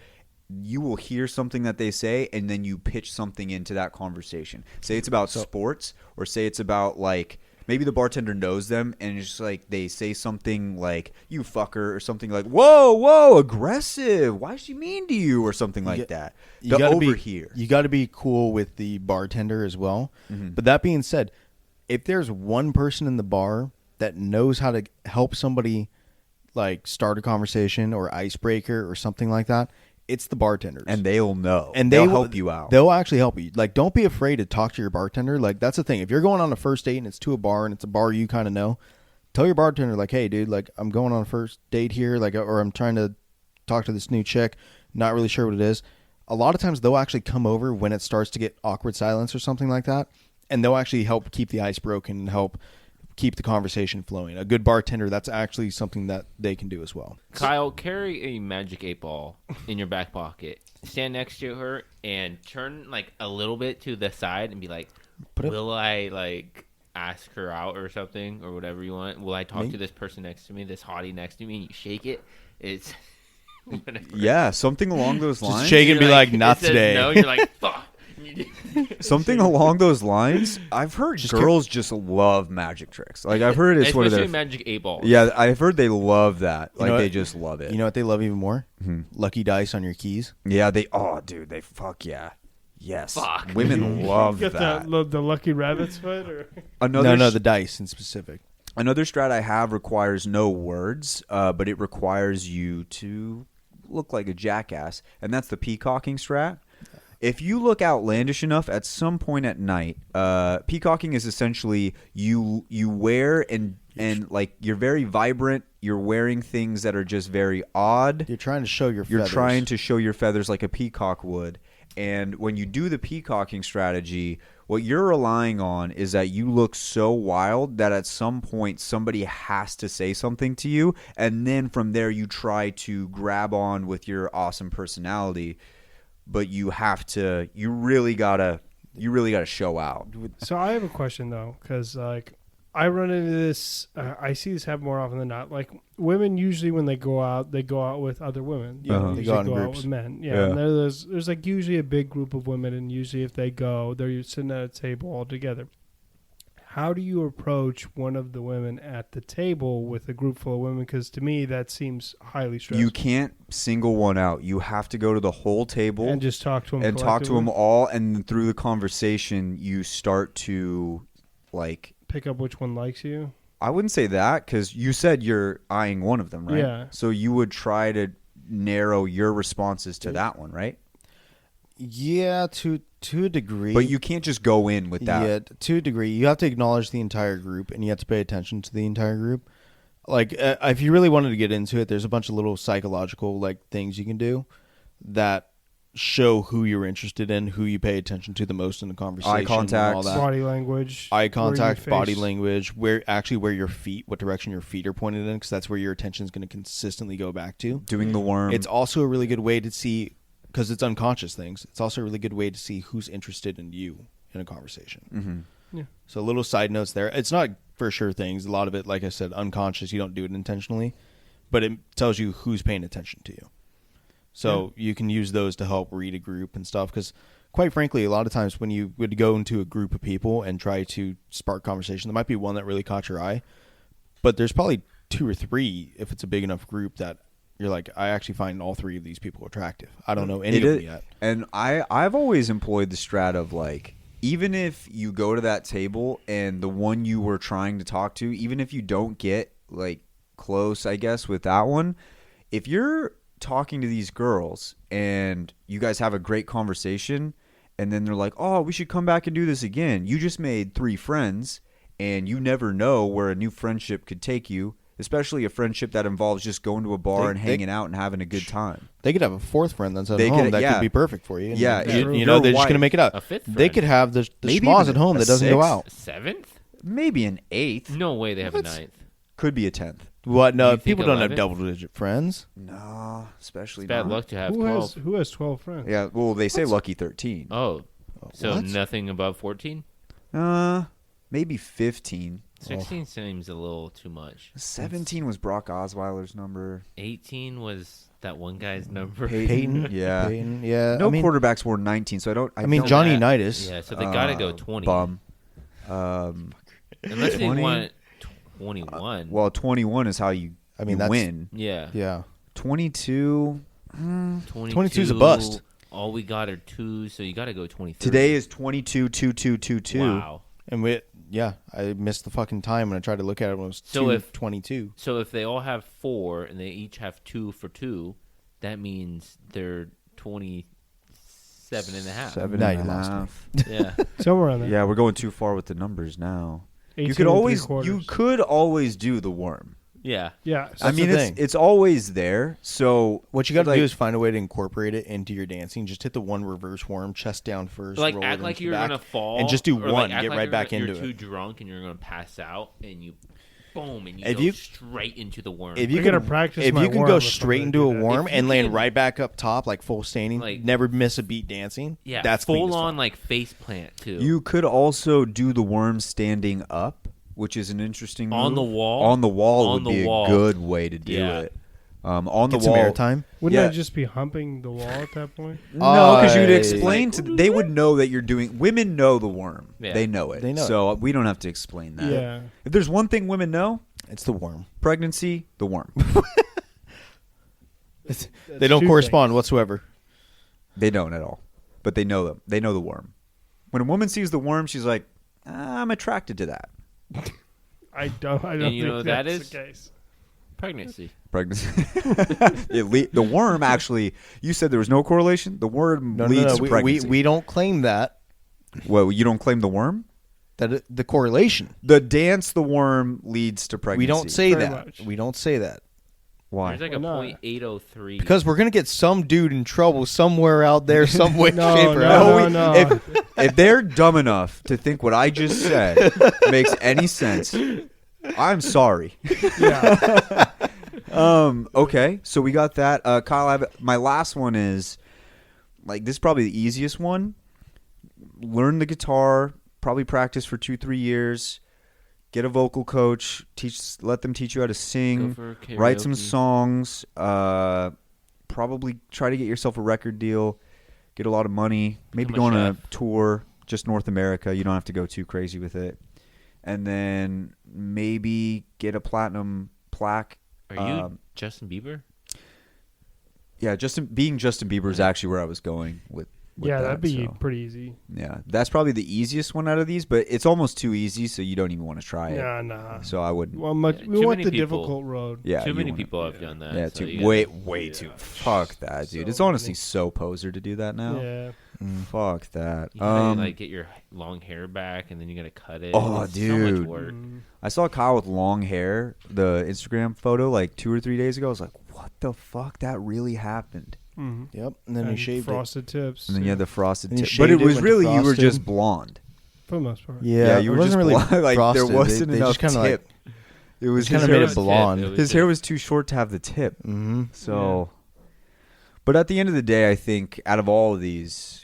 You will hear something that they say and then you pitch something into that conversation. Say it's about sports, or say it's about like maybe the bartender knows them and it's just like they say something like, "You fucker," or something like, whoa, aggressive. Why is she mean to you?" or something like that. The overhear. You got to be cool with the bartender as well. Mm-hmm. But that being said, if there's one person in the bar that knows how to help somebody like start a conversation or icebreaker or something like that, it's the bartenders. And they'll know. And they'll will help you out. They'll actually help you. Like, don't be afraid to talk to your bartender. Like, that's the thing. If you're going on a first date and it's to a bar and it's a bar you kind of know, tell your bartender, like, "Hey, dude, like, I'm going on a first date here, like, or I'm trying to talk to this new chick, not really sure what it is." A lot of times they'll actually come over when it starts to get awkward silence or something like that, and they'll actually help keep the ice broken and help keep the conversation flowing. A good bartender, that's actually something that they can do as well. Kyle, carry a magic 8-ball in your back pocket. Stand next to her and turn like a little bit to the side and be like, "Will I like ask her out or something or whatever you want? Will I talk to this person next to me, this hottie next to me?" And you shake it. It's whatever. Yeah, something along those lines. Just shake it and be You're like, "Not it says today." No, you're like, "Fuck." Something along those lines. I've heard girls just love magic tricks. Like I've heard it's one of Especially their. magic 8-ball. Yeah, I've heard they love that. You know Like what? they just love it. You know what they love even more? Lucky dice on your keys. Yeah, they. Oh, dude, they fuck yeah. Yes, Fuck. women love You that. got the lucky rabbit's foot, or Another The dice in specific. Another strat I have requires no words, but it requires you to look like a jackass, and that's the peacocking strat. If you look outlandish enough at some point at night, peacocking is essentially you wear and like you're very vibrant. You're wearing things that are just very odd. You're trying to show your You're feathers. trying to show your feathers like a peacock would. And when you do the peacocking strategy, what you're relying on is that you look so wild that at some point somebody has to say something to you. And then from there you try to grab on with your awesome personality. But you really got to you really got to show out. So I have a question though, because like I run into this. I see this happen more often than not. Like women usually when they go out with other women. You know, They usually go out in out groups. with men. Yeah, Yeah. and there's like usually a big group of women, and usually if they go, they're sitting at a table all together. How do you approach one of the women at the table with a group full of women? Because to me, that seems highly stressful. You can't single one out. You have to go to the whole table and just talk to them and talk to them all, and through the conversation, you start to like pick up which one likes you. I wouldn't say that because you said you're eyeing one of them, right? Yeah. So you would try to narrow your responses to that one, right? Yeah, to a degree. But you can't just go in with that. Yeah, to a degree. You have to acknowledge the entire group, and you have to pay attention to the entire group. Like, if you really wanted to get into it, there's a bunch of little psychological like things you can do that show who you're interested in, who you pay attention to the most in the conversation. Eye contact, all that. Body language. Eye where your contact, body face- language, where your feet, what direction your feet are pointed in, because that's where your attention is going to consistently go back to. Doing the worm. It's also a really good way to see, because it's unconscious things. It's also a really good way to see who's interested in you in a conversation. Mm-hmm. Yeah. So little side notes there. It's not for sure things. A lot of it, like I said, unconscious. You don't do it intentionally, but it tells you who's paying attention to you. So you can use those to help read a group and stuff. Because quite frankly, a lot of times when you would go into a group of people and try to spark conversation, there might be one that really caught your eye, but there's probably 2 or 3 if it's a big enough group that you're like, I actually find all 3 of these people attractive. I don't know any of them yet. And I've always employed the strat of like, even if you go to that table and the one you were trying to talk to, even if you don't get like close, I guess, with that one, if you're talking to these girls and you guys have a great conversation and then they're like, oh, we should come back and do this again. You just made 3 friends and you never know where a new friendship could take you, especially a friendship that involves just going to a bar and hanging out and having a good time. They could have a 4th friend that's at They home could- that yeah. could be perfect for you. And Yeah, you know, they're just going to make it out. A 5th They friend. could have the Maybe schmoz even at home a that doesn't go 6th. out. 7th? Maybe an 8th. No way they have What? a 9th. Could be a 10th. What? No, You think people don't have 11th? double-digit friends. No, especially It's bad not. luck to have Who 12. has 12 friends? Yeah, well, they say lucky 13. Oh, so What? nothing above 14? Maybe 15. 16 seems a little too much. 17 was Brock Osweiler's number. 18 was that one guy's number. Peyton? Yeah. Peyton, yeah. No I mean, quarterbacks wore 19, so I don't. I mean, don't- Johnny that. Unitas. Yeah, so they got to go 20. Bum. Unless they 20? want 21. Well, 21 is how you. I mean, you that's- win. yeah. Yeah. 22. 22 is a bust. All we got are 2, so you got to go 23. Today is 22, 2, 2, 2, 2. Wow. And I missed the fucking time when I tried to look at it when it was So if- 22. So if they all have 4 and they each have 2 for 2, that means they're 27 and a half. 7 Now and you a lost me. half. Yeah. Somewhere on there. Yeah, we're going too far with the numbers now. 18 You could and always 3/4. you could always do the worm. Yeah. Yeah. That's I mean, the thing. it's always there. So What you got to like, do is find a way to incorporate it into your dancing. Just hit the one reverse worm, chest down first. Like roll act it like into you're the back, gonna fall, and just do or one. Like, act Get like right you're back gonna- into You're it. too drunk and you're gonna pass out, and you, boom, and you If go you- straight into the worm. If you I can, gotta practice if my you can worm go before straight I into do a that. worm If you and land can- right back up top, like full standing, Like- never miss a beat dancing. yeah, that's clean full as fuck. on like face plant too. you could also do the worm standing up, which is an interesting move. On the wall? On the wall On would the be wall. a good way to do Yeah. it. On Get the some wall. airtime. Wouldn't Yeah. I just be humping the wall at that point? No, because you'd I- explain to they would know that you're doing. Women know the worm. Yeah. They know it. They know so we don't have to explain that. Yeah. If there's one thing women know, It's the worm. pregnancy, the worm. They don't two correspond whatsoever. They don't at all, but they know them. They know the worm. When a woman sees the worm, she's like, "I'm attracted to that." I don't you think know what that that's is? the case. Pregnancy. Pregnancy. The worm actually. You said there was no correlation. The worm No, leads no, to no. pregnancy. We don't claim that. Well, you don't claim the worm. The correlation. The dance, the worm leads to pregnancy. We don't say Very that. much. We don't say that. why. There's like Why a not? .803. Because we're gonna get some dude in trouble somewhere out there, some way, No, shape, or no, how. no. If they're dumb enough to think what I just said makes any sense, I'm sorry. Yeah. Okay, so we got that. Kyle, my last one is like this is probably the easiest one. learn the guitar, probably practice for 2-3 years, get a vocal coach, let them teach you how to sing, write some songs, probably try to get yourself a record deal, get a lot of money, maybe go on a tour, just North America. You don't have to go too crazy with it. And then maybe get a platinum plaque. Are you Justin Bieber? Yeah, being Justin Bieber is actually where I was going with yeah, that, that'd be pretty easy. Yeah, that's probably the easiest one out of these, but it's almost too easy, so you don't even want to try it. Nah. So I wouldn't. Well, we want the difficult road. Yeah, too many people have done that. Yeah, so way too. Fuck that, dude. It's honestly so poser to do that now. Yeah. Fuck that. You gotta, like, get your long hair back, and then you gotta cut it. Oh, it's dude. so much work. I saw Kyle with long hair, the Instagram photo, like 2 or 3 days ago. I was like, what the fuck? That really happened. Mm-hmm. Yep. And then he shaved frosted tips. And then you had the frosted And he tips. But it shaved it, was went really, to you were frosted. just blonde. For the most part. Yeah, you it were wasn't just really blonde. Like, frosted. there wasn't They enough just kinda, tip. It was kind his of made hair it was- blonde. His hair was too short to have the tip. Mm-hmm. So, but at the end of the day, I think out of all of these,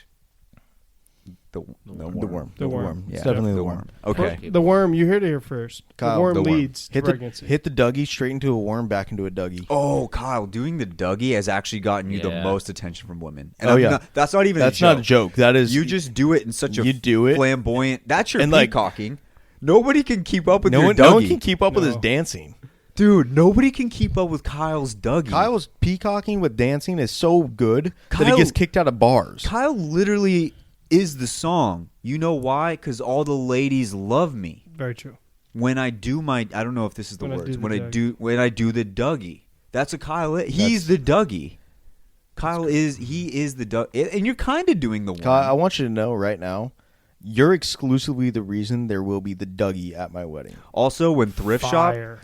the worm. The worm. Yeah, It's definitely the worm. Okay. The worm, you heard it here first. Kyle, the worm the worm. leads to pregnancy. Hit the Dougie straight into a worm, back into a Dougie. Oh, Kyle, doing the Dougie has actually gotten you the Yeah. most attention from women. And Oh, I'm yeah. not- that's not even That's a joke. not a joke. That is You just do it in such a You do it. flamboyant. That's your And, like- peacocking. Nobody can keep up with no your one. Dougie. No one can keep up with his No. dancing. Dude, nobody can keep up with Kyle's Dougie. Kyle's peacocking with dancing is so good that Kyle- he gets kicked out of bars. Kyle literally is the song. You know why? Because all the ladies love me. Very true. When I do my, I don't know if this is the When I words. do the When I do the Dougie, that's a Kyle. He's the Dougie. Kyle is the Dougie, and you're kind of doing the one. Kyle, I want you to know right now, you're exclusively the reason there will be the Dougie at my wedding. Also, when Thrift Fire.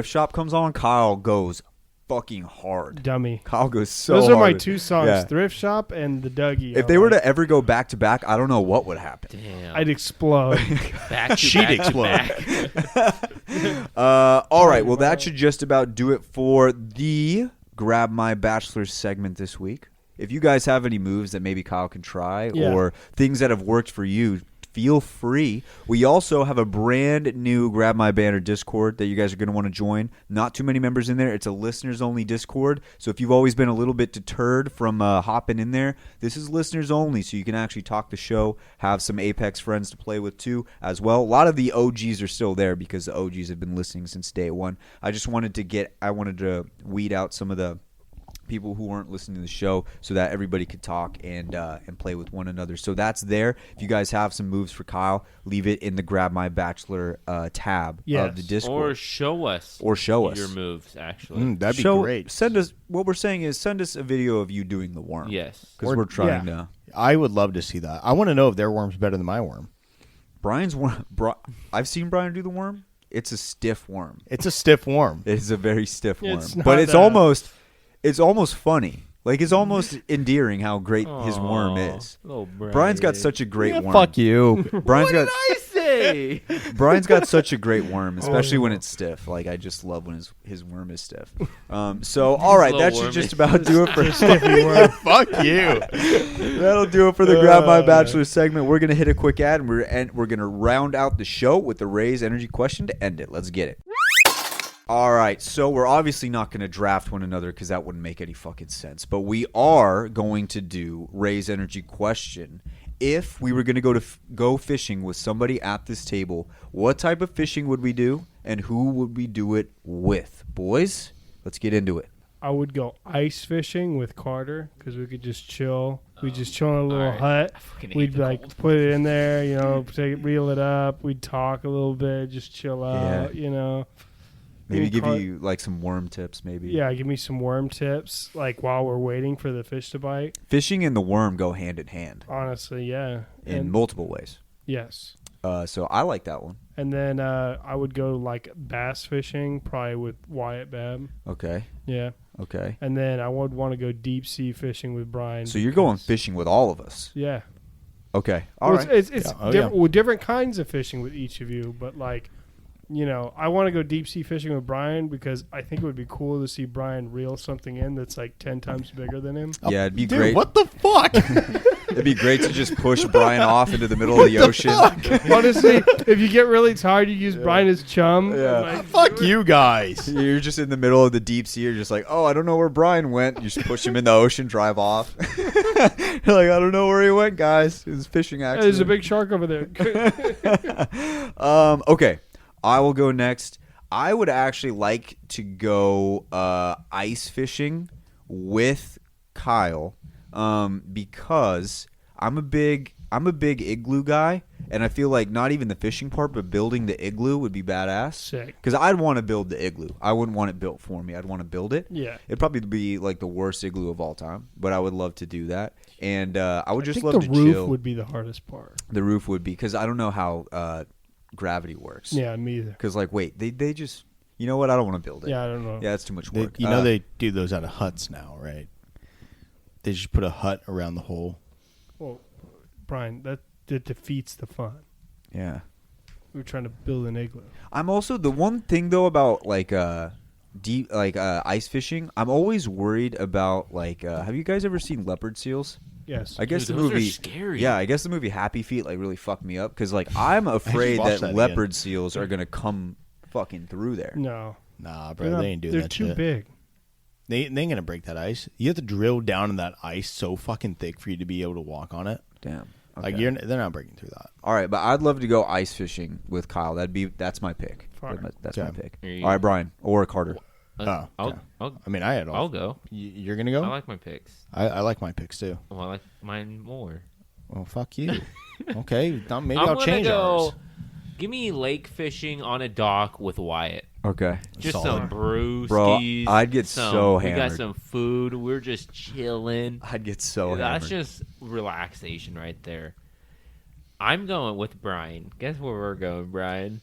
Shop comes on, Kyle goes fucking hard. Dummy. Kyle goes so Those hard. are my two songs, Yeah. Thrift Shop and the Dougie. If they were to ever go back to back, I don't know what would happen. Damn. I'd explode. back to She'd back to explode. back. All right, well, that should just about do it for the Grab My Bachelor segment this week. If you guys have any moves that maybe Kyle can try or things that have worked for you, feel free. We also have a brand new Grab My Banner Discord that you guys are going to want to join. Not too many members in there. It's a listeners-only Discord. So if you've always been a little bit deterred from hopping in there, this is listeners only, so you can actually talk the show, have some Apex friends to play with too as well. A lot of the OGs are still there because the OGs have been listening since day one. I wanted to weed out some of the people who weren't listening to the show so that everybody could talk and play with one another. So that's there. If you guys have some moves for Kyle, leave it in the Grab My Bachelor tab of the Discord. Or show us. your moves, actually. That'd be great. Send us, what we're saying is send us a video of you doing the worm. Yes. Because we're trying to. I would love to see that. I want to know if their worm's better than my worm. Brian's worm. I've seen Brian do the worm. It's a stiff worm. It's a stiff worm. It's a very stiff worm. It's not But it's a- it's almost funny. Like, it's almost endearing how great his worm is. Oh, Brian's got such a great worm. Fuck you. Brian's got I say? Brian's got such a great worm, especially when it's stiff. Like, I just love when his worm is stiff. So, all right, that should just about do it for Fuck you. That'll do it for the Grab My Bachelor segment. We're gonna hit a quick ad, and we're gonna round out the show with the Raze Energy question to end it. Let's get it. All right, so we're obviously not going to draft one another because that wouldn't make any fucking sense. But we are going to do Raze Energy question. If we were going to go fishing with somebody at this table, what type of fishing would we do, and who would we do it with? Boys, let's get into it. I would go ice fishing with Carter because we could just chill. We'd just chill in a little right. hut. fucking hate We'd the like cold. put it in there, reel it up. We'd talk a little bit, just chill out, Maybe Me give and you like some worm tips, maybe. Yeah, give me some worm tips, like while we're waiting for the fish to bite. Fishing and the worm go hand in hand Honestly, yeah. in multiple ways. Yes. So I like that one. And then I would go like bass fishing, probably with Wyatt Babb. Okay. Yeah. Okay. And then I would want to go deep sea fishing with Brian. So you're going fishing with all of us. Yeah. Okay. All Well, right. It's Yeah. Oh, yeah. different kinds of fishing with each of you, but like I want to go deep sea fishing with Brian because I think it would be cool to see Brian reel something in that's like 10 times bigger than him. Yeah, it'd be Dude, great. what the fuck? It'd be great to just push Brian off into the middle of the ocean. Honestly, if you get really tired, you use Brian as chum. Yeah. Like, Fuck you guys. You're just in the middle of the deep sea. You're just like, oh, I don't know where Brian went. You just push him in the ocean, drive off. You're like, I don't know where he went, guys. It was a fishing accident. There's a big shark over there. Okay, I will go next. I would actually like to go ice fishing with Kyle because I'm a big igloo guy, and I feel like not even the fishing part, but building the igloo would be badass. Sick. Because I'd want to build the igloo. I wouldn't want it built for me. I'd want to build it. Yeah. It'd probably be like the worst igloo of all time, but I would love to do that. And I would just I think love the to roof chill. would be the hardest part. The roof would be because I don't know how gravity works. Yeah, me either. Because like, wait, they just, you know what? I don't want to build it. Yeah, I don't know. Yeah, it's too much They, work. they do those out of huts now, right? They just put a hut around the hole. Well, Brian, that defeats the fun. Yeah. We were trying to build an igloo. I'm also the one thing though about like deep ice fishing. I'm always worried about like. Have you guys ever seen leopard seals? Yes. I guess Dude, the those are movie. scary. Yeah, I guess the movie Happy Feet like really fucked me up because like I'm afraid watched that that leopard again. seals are gonna come fucking through there. No. Nah, bro, they ain't doing They're that too shit. big. They ain't gonna break that ice. You have to drill down in that ice so fucking thick for you to be able to walk on it. Damn. Like Okay. they're not breaking through that. All right, but I'd love to go ice fishing with Kyle. That's my pick. Fine. That's my Okay. pick. Here you All right, go. Brian or Carter. Oh, I'll, okay. I'll, I mean, I had all. I'll go. You're gonna go? I like my picks. I like my picks too. Well, I like mine more. Well, fuck you. Okay, maybe I'm I'll gonna change go. ours. Give me lake fishing on a dock with Wyatt. Okay. Just Solid. some brewskis. Bro, I'd get so We got hammered. some food. We're just chilling. I'd get so That's hammered. just relaxation right there. I'm going with Brian. Guess where we're going, Brian?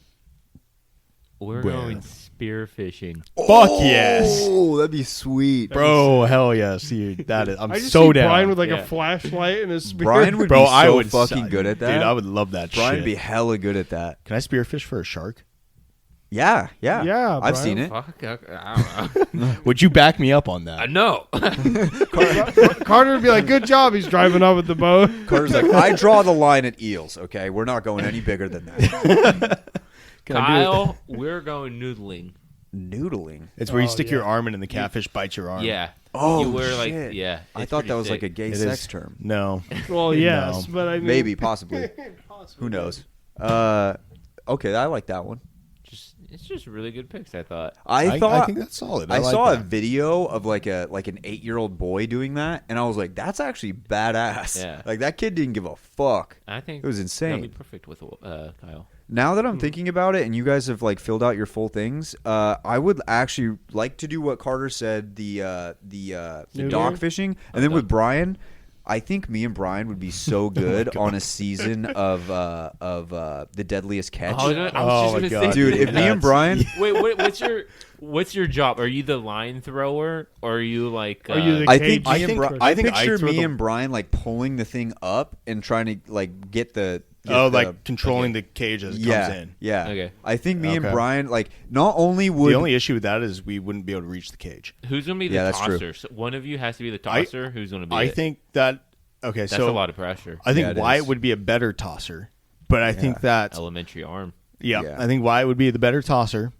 We're Where? going spear fishing. Fuck yes, Oh, that'd be sweet. bro. Hell yes, dude. That is. I'm I just so see down. Brian with like Yeah. a flashlight and a spear. Brian would Bro, be I so would fucking good at that. Dude, I would love that Brian shit. would be hella good at that. Can I spearfish for a shark? Yeah. Yeah, I've Brian. seen it. Fuck, I don't know. Would you back me up on that? No. Carter would be like, "Good job." He's driving off with the boat. Carter's like, I draw the line at eels. Okay, we're not going any bigger than that. Can I do it? Kyle, we're going noodling. Noodling. It's where you Oh, stick yeah. your arm in and the catfish bites your arm. Yeah. Oh, you wear like shit. yeah. I it's thought that pretty was like a sick. gay It sex is. term. No. Well, yes, No. but I mean, Maybe, possibly. Who knows? Okay, I like that one. It's just really good picks. I thought. I I think that's solid. I like saw a that. video of like an 8-year-old boy doing that, and I was like, "That's actually badass." Yeah. Like that kid didn't give a fuck. I think It was that'd insane. be perfect with Kyle. Now that I'm thinking about it, and you guys have like filled out your full things, I would actually like to do what Carter said, the Noodling? dock fishing, and then with Brian, I think me and Brian would be so good on a season of the Deadliest Catch. I was just Oh my gonna God. say, Dude, if me and Brian, Wait, what's your job? Are you the line thrower, or are you like? Are you the I cage think me and keeper? Brian, I think I picture throw me the- and Brian like pulling the thing up and trying to like get the like controlling the cage as it yeah comes in. yeah. Okay. I think me and Okay. Brian like not only would The only issue with that is we wouldn't be able to reach the cage. Who's gonna be the Yeah, that's true. tosser? So one of you has to be the tosser. Who's gonna be? I it? think that okay, that's so a lot of pressure. I think Yeah, it Wyatt is. would be a better tosser, but I think that Elementary arm. Yeah. I think Wyatt would be the better tosser,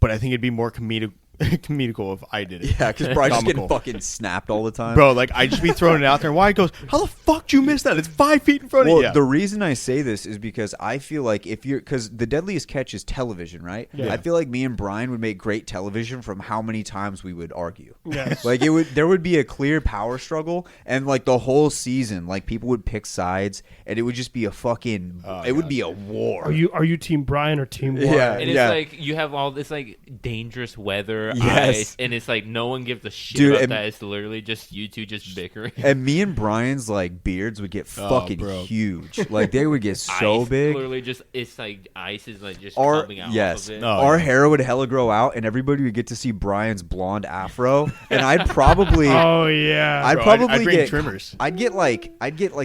but I think it'd be more comedical if I did it. yeah because Brian's just getting Comical. fucking snapped all the time. Bro, like I'd just be throwing it out there, and Wyatt goes, "How the fuck did you miss that? It's 5 feet in front Well, of you." the reason I say this is because I feel like if you're because the Deadliest Catch is television, right? Yeah. I feel like me and Brian would make great television from how many times we would argue. Yes. Like there would be a clear power struggle, and like the whole season, like people would pick sides, and it would just be a fucking. It would be a war. Are you team Brian or team Wyatt? Yeah. And it's like you have all this like dangerous weather your Yes. eyes, and it's like no one gives a shit Dude, about and- that. It's literally just you two just bickering. And me and Brian's like beards would get fucking bro. huge. Like they would get so Ice, big. Literally, just it's like ice is like just Our coming out yes, of it. Oh, our yeah. hair would hella grow out, and everybody would get to see Brian's blonde afro. And I'd probably, Oh yeah. I'd Bro, probably I'd bring get trimmers. I'd get like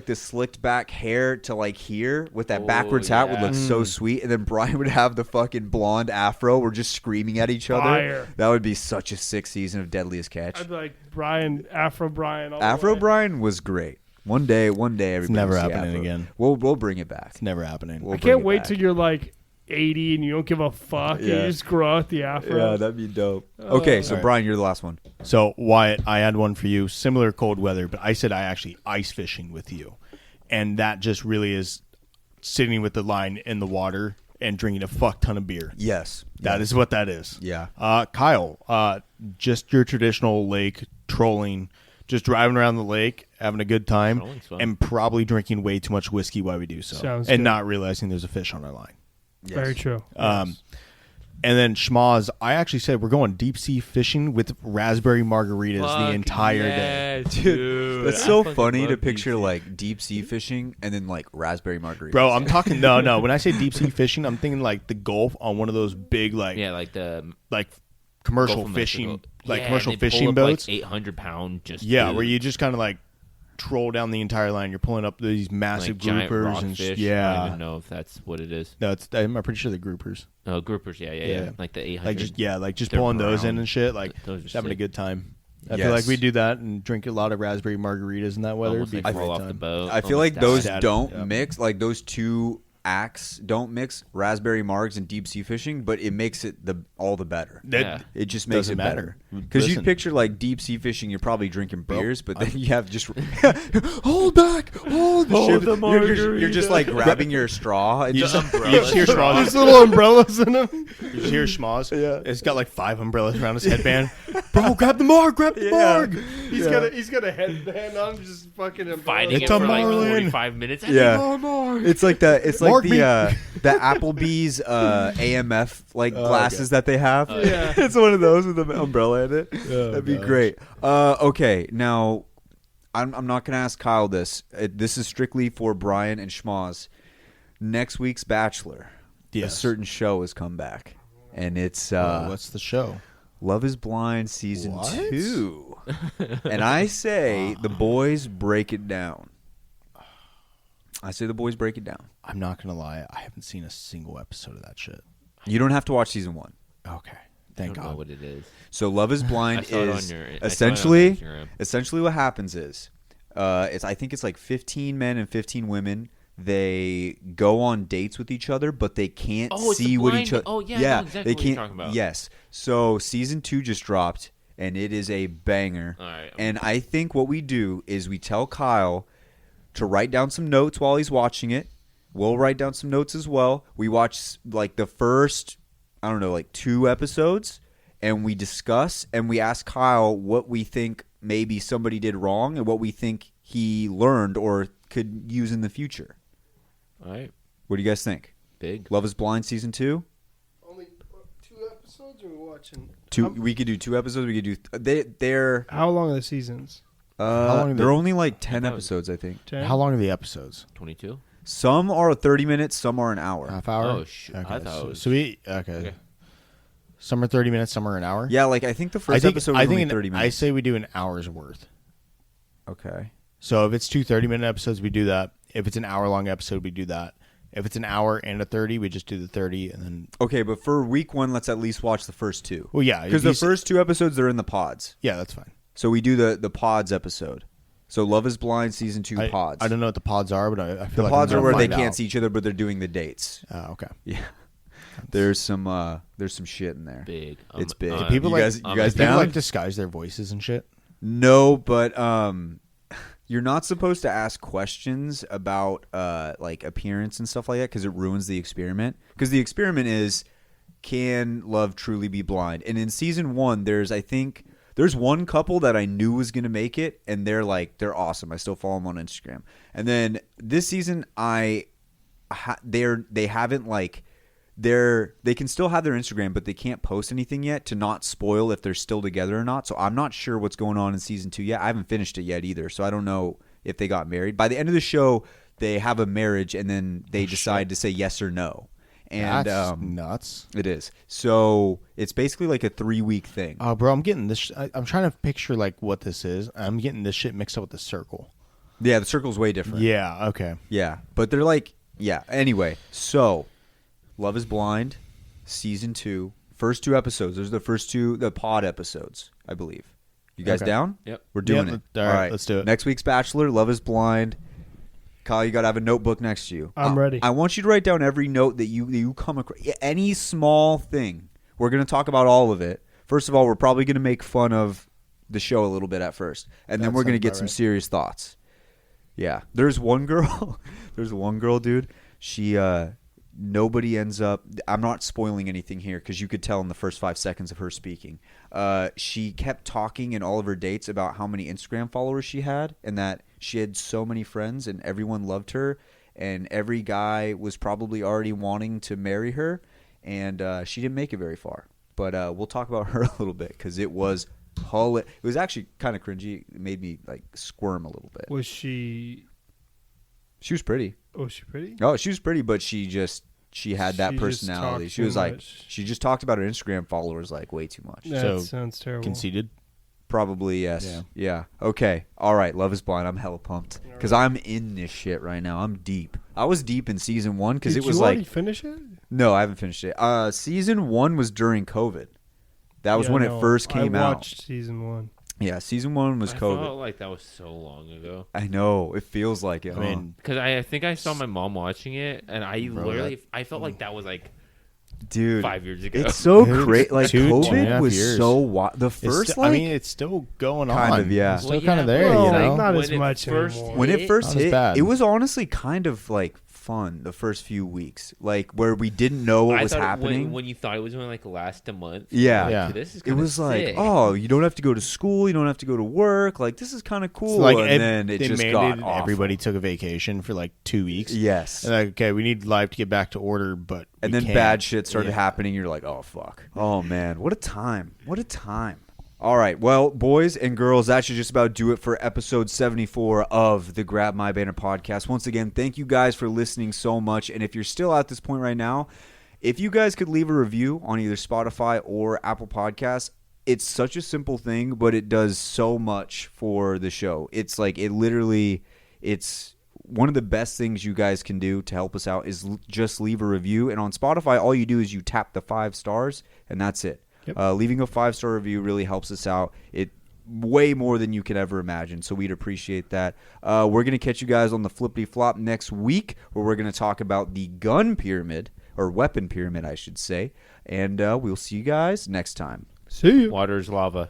the slicked back hair to like here with that Oh, backwards hat would yeah. look so sweet, and then Brian would have the fucking blonde afro. We're just screaming at each other. Fire. That would be such a sick season of Deadliest Catch. I'd be like Brian, Afro Brian. All the Afro way. Brian was great. One day, everybody never will see happening Afro. again. We'll bring it back. It's never happening. We'll I bring can't it wait back. till you're like 80 and you don't give a fuck. And Yeah. you just grow out the Afro. Yeah, that'd be dope. Okay, so Alright. Brian, you're the last one. So Wyatt, I had one for you. Similar cold weather, but I said I actually ice fishing with you, and that just really is sitting with the line in the water and drinking a fuck ton of beer. Yes, That is what that is. Yeah. Kyle, just your traditional lake trolling, just driving around the lake, having a good time, Trolling's fun. and probably drinking way too much whiskey while we do so, Sounds and good. not realizing there's a fish on our line. Yes. Very true. And then Schmaz, I actually said we're going deep sea fishing with raspberry margaritas the Fuck entire day. yes, Dude, that's I so fucking funny to love picture deep sea. like deep sea fishing and then like raspberry margaritas. Bro, I'm talking no. When I say deep sea fishing, I'm thinking like the Gulf on one of those big like Yeah, like the commercial Gulf of fishing Mexico. like Yeah, commercial and they pull fishing up, boats. like 800-pound just Yeah, dude. where you just kind of like troll down the entire line. You're pulling up these massive like giant groupers and rockfish. I don't yeah. even know if that's what it is. No, I'm pretty sure they're groupers. Oh, groupers. Yeah. Yeah. Like the 800. Like just They're pulling those in brown. and shit. Like Those are just having a sick. good time. I Yes. feel like we do that and drink a lot of raspberry margaritas in that weather. Almost It'd like be a fall great off time. the boat. I feel almost like those die. don't Yeah. mix. Like those two acts don't mix, raspberry margs and deep sea fishing, but it makes it all the better. That- Yeah. It just makes Doesn't it better. matter. Because you Listen. picture like deep sea fishing, you're probably drinking Bro, beers, but then you have just hold back, hold the You're just like grabbing your straw and You just just, you just hear Schmaz. There's little umbrellas in them. You just hear Schmaz. Yeah. It's got like 5 umbrellas around his headband. Bro, grab the marg, grab the marg. He's got a headband on, just fucking umbrellas. Fighting It's it a for like marlin. 45 minutes. Yeah. It's like the Mark me. the Applebee's AMF like glasses that they have. Yeah. It's one of those with an umbrella in it. That'd be gosh. great. Okay, now I'm not gonna ask Kyle this. This is strictly for Brian and Schmaz. Next week's Bachelor, a Yes. certain show has come back, and it's What's the show? Love Is Blind season What? 2. And I say the boys break it down. I say the boys break it down. I'm not gonna lie. I haven't seen a single episode of that shit. You don't have to watch season 1. Okay, I thank don't know God. what it is. So Love Is Blind I saw it on is your- I saw it on essentially Instagram. what happens is I think it's like 15 men and 15 women. They go on dates with each other, but they can't Oh, it's see a what blind- each other. oh, yeah, I know exactly they what you're can't. talking about. Yes. So season 2 just dropped, and it is a banger. All right. And I think what we do is we tell Kyle to write down some notes while he's watching it. We'll write down some notes as well. We watch like the first, I don't know, like 2 episodes, and we discuss and we ask Kyle what we think maybe somebody did wrong and what we think he learned or could use in the future. All right. What do you guys think? Big. Love Is Blind season 2? Only 2 episodes, or we're watching? 2. We could do 2 episodes. We could do. They're. How long are the seasons? long are They're they? only like 10 thought- episodes, I think. 10? How long are the episodes? 22. Some are 30 minutes. Some are an hour. Half hour. Oh, shit. I thought so, it was- so we okay. Some are 30 minutes. Some are an hour. Yeah, like I think the first I think episode was only an- 30 I minutes. say we do an hour's worth. Okay. So if it's 2 30-minute episodes, we do that. If it's an hour-long episode, we do that. If it's an hour and a 30, we just do the 30 and then. Okay, but for week 1, let's at least watch the first 2. Well, yeah, Because the these- first 2 episodes, they're in the pods. Yeah, that's fine. So we do the pods episode. So Love Is Blind season 2 pods. I don't know what the pods are, but I feel The like pods I'm are gonna where they find can't out. see each other, but they're doing the dates. Okay. Yeah. There's some shit in there. Big. It's big. Do people you like- guys, I'm you guys a- People down? like disguise their voices and shit. No, but you're not supposed to ask questions about like appearance and stuff like that because it ruins the experiment. Because the experiment is, can love truly be blind? And in season 1, there's one couple that I knew was gonna make it, and they're awesome. I still follow them on Instagram. And then this season, they haven't like they can still have their Instagram, but they can't post anything yet to not spoil if they're still together or not. So I'm not sure what's going on in season 2 yet. I haven't finished it yet either, so I don't know if they got married. By the end of the show, they have a marriage, and then they decide to say yes or no. And That's nuts. It is. So it's basically like a 3-week thing. Oh, bro, I'm getting this. I'm trying to picture like what this is. I'm getting this shit mixed up with the circle. Yeah, the circle's way different. Yeah. Okay. Yeah, but they're like, yeah. Anyway, so Love is Blind, season 2, first 2 episodes. Those are the first 2, the pod episodes, I believe. You guys down? Yep. We're doing Yep. it. All right, let's do it. Next week's Bachelor, Love is Blind. Kyle, you got to have a notebook next to you. I'm ready. I want you to write down every note that you come across. Any small thing. We're going to talk about all of it. First of all, we're probably going to make fun of the show a little bit at first. And then That we're going to sounds get about some right. serious thoughts. Yeah. There's one girl. Dude. She, nobody ends up. I'm not spoiling anything here because you could tell in the first 5 seconds of her speaking. She kept talking in all of her dates about how many Instagram followers she had and that she had so many friends and everyone loved her and every guy was probably already wanting to marry her, and she didn't make it very far. But we'll talk about her a little bit because it was it was actually kind of cringy. It made me like squirm a little bit. Was she? She was pretty. Was she pretty? Oh, she was pretty, but she had that She just personality. talked She was too like, much. she just talked about her Instagram followers like way too much. That So, sounds terrible. Conceded. Probably yes. Yeah. Yeah. Okay. All right. Love is Blind. I'm hella pumped because I'm in this shit right now. I'm deep. I was deep in season 1 because Did it was you already like finish it? no, I haven't finished it. Season 1 was during COVID. That was Yeah, when no, it first came I out. watched season 1. Yeah, season 1 was I COVID. felt like that was so long ago. I know. It feels like it. I mean, Because I think I saw my mom watching it, and I Bro, literally I felt like that was like dude, 5 years ago. it's so Dude, great. Like 2.5 COVID was years. so the first like I mean, it's still going on. Kind of, yeah. It's still Well, kind of yeah, there, well, you know. not When as it much first anymore. when it hit, first Not as hit, bad. it was honestly kind of like fun the first few weeks, like where we didn't know what I was thought happening. when you thought it was going to like last a month. Yeah. like, Yeah. This is It kinda was like, sick. oh, you don't have to go to school, you don't have to go to work. Like this is kind of cool. So, like, and then it they just mandated got awful. everybody took a vacation for like 2 weeks. Yes. And like, okay, we need life to get back to order, but And we then can't. bad shit started Yeah. happening. You're like, oh fuck. Oh man, what a time. What a time. All right, well, boys and girls, that should just about do it for episode 74 of the Grab My Banner podcast. Once again, thank you guys for listening so much. And if you're still at this point right now, if you guys could leave a review on either Spotify or Apple Podcasts, it's such a simple thing, but it does so much for the show. It's like it's one of the best things you guys can do to help us out is just leave a review. And on Spotify, all you do is you tap the 5 stars, and that's it. Yep. Leaving a 5-star review really helps us out. It way more than you could ever imagine, so we'd appreciate that. We're going to catch you guys on the Flippity Flop next week, where we're going to talk about the gun pyramid, or weapon pyramid, I should say. And we'll see you guys next time. See you. Water's lava.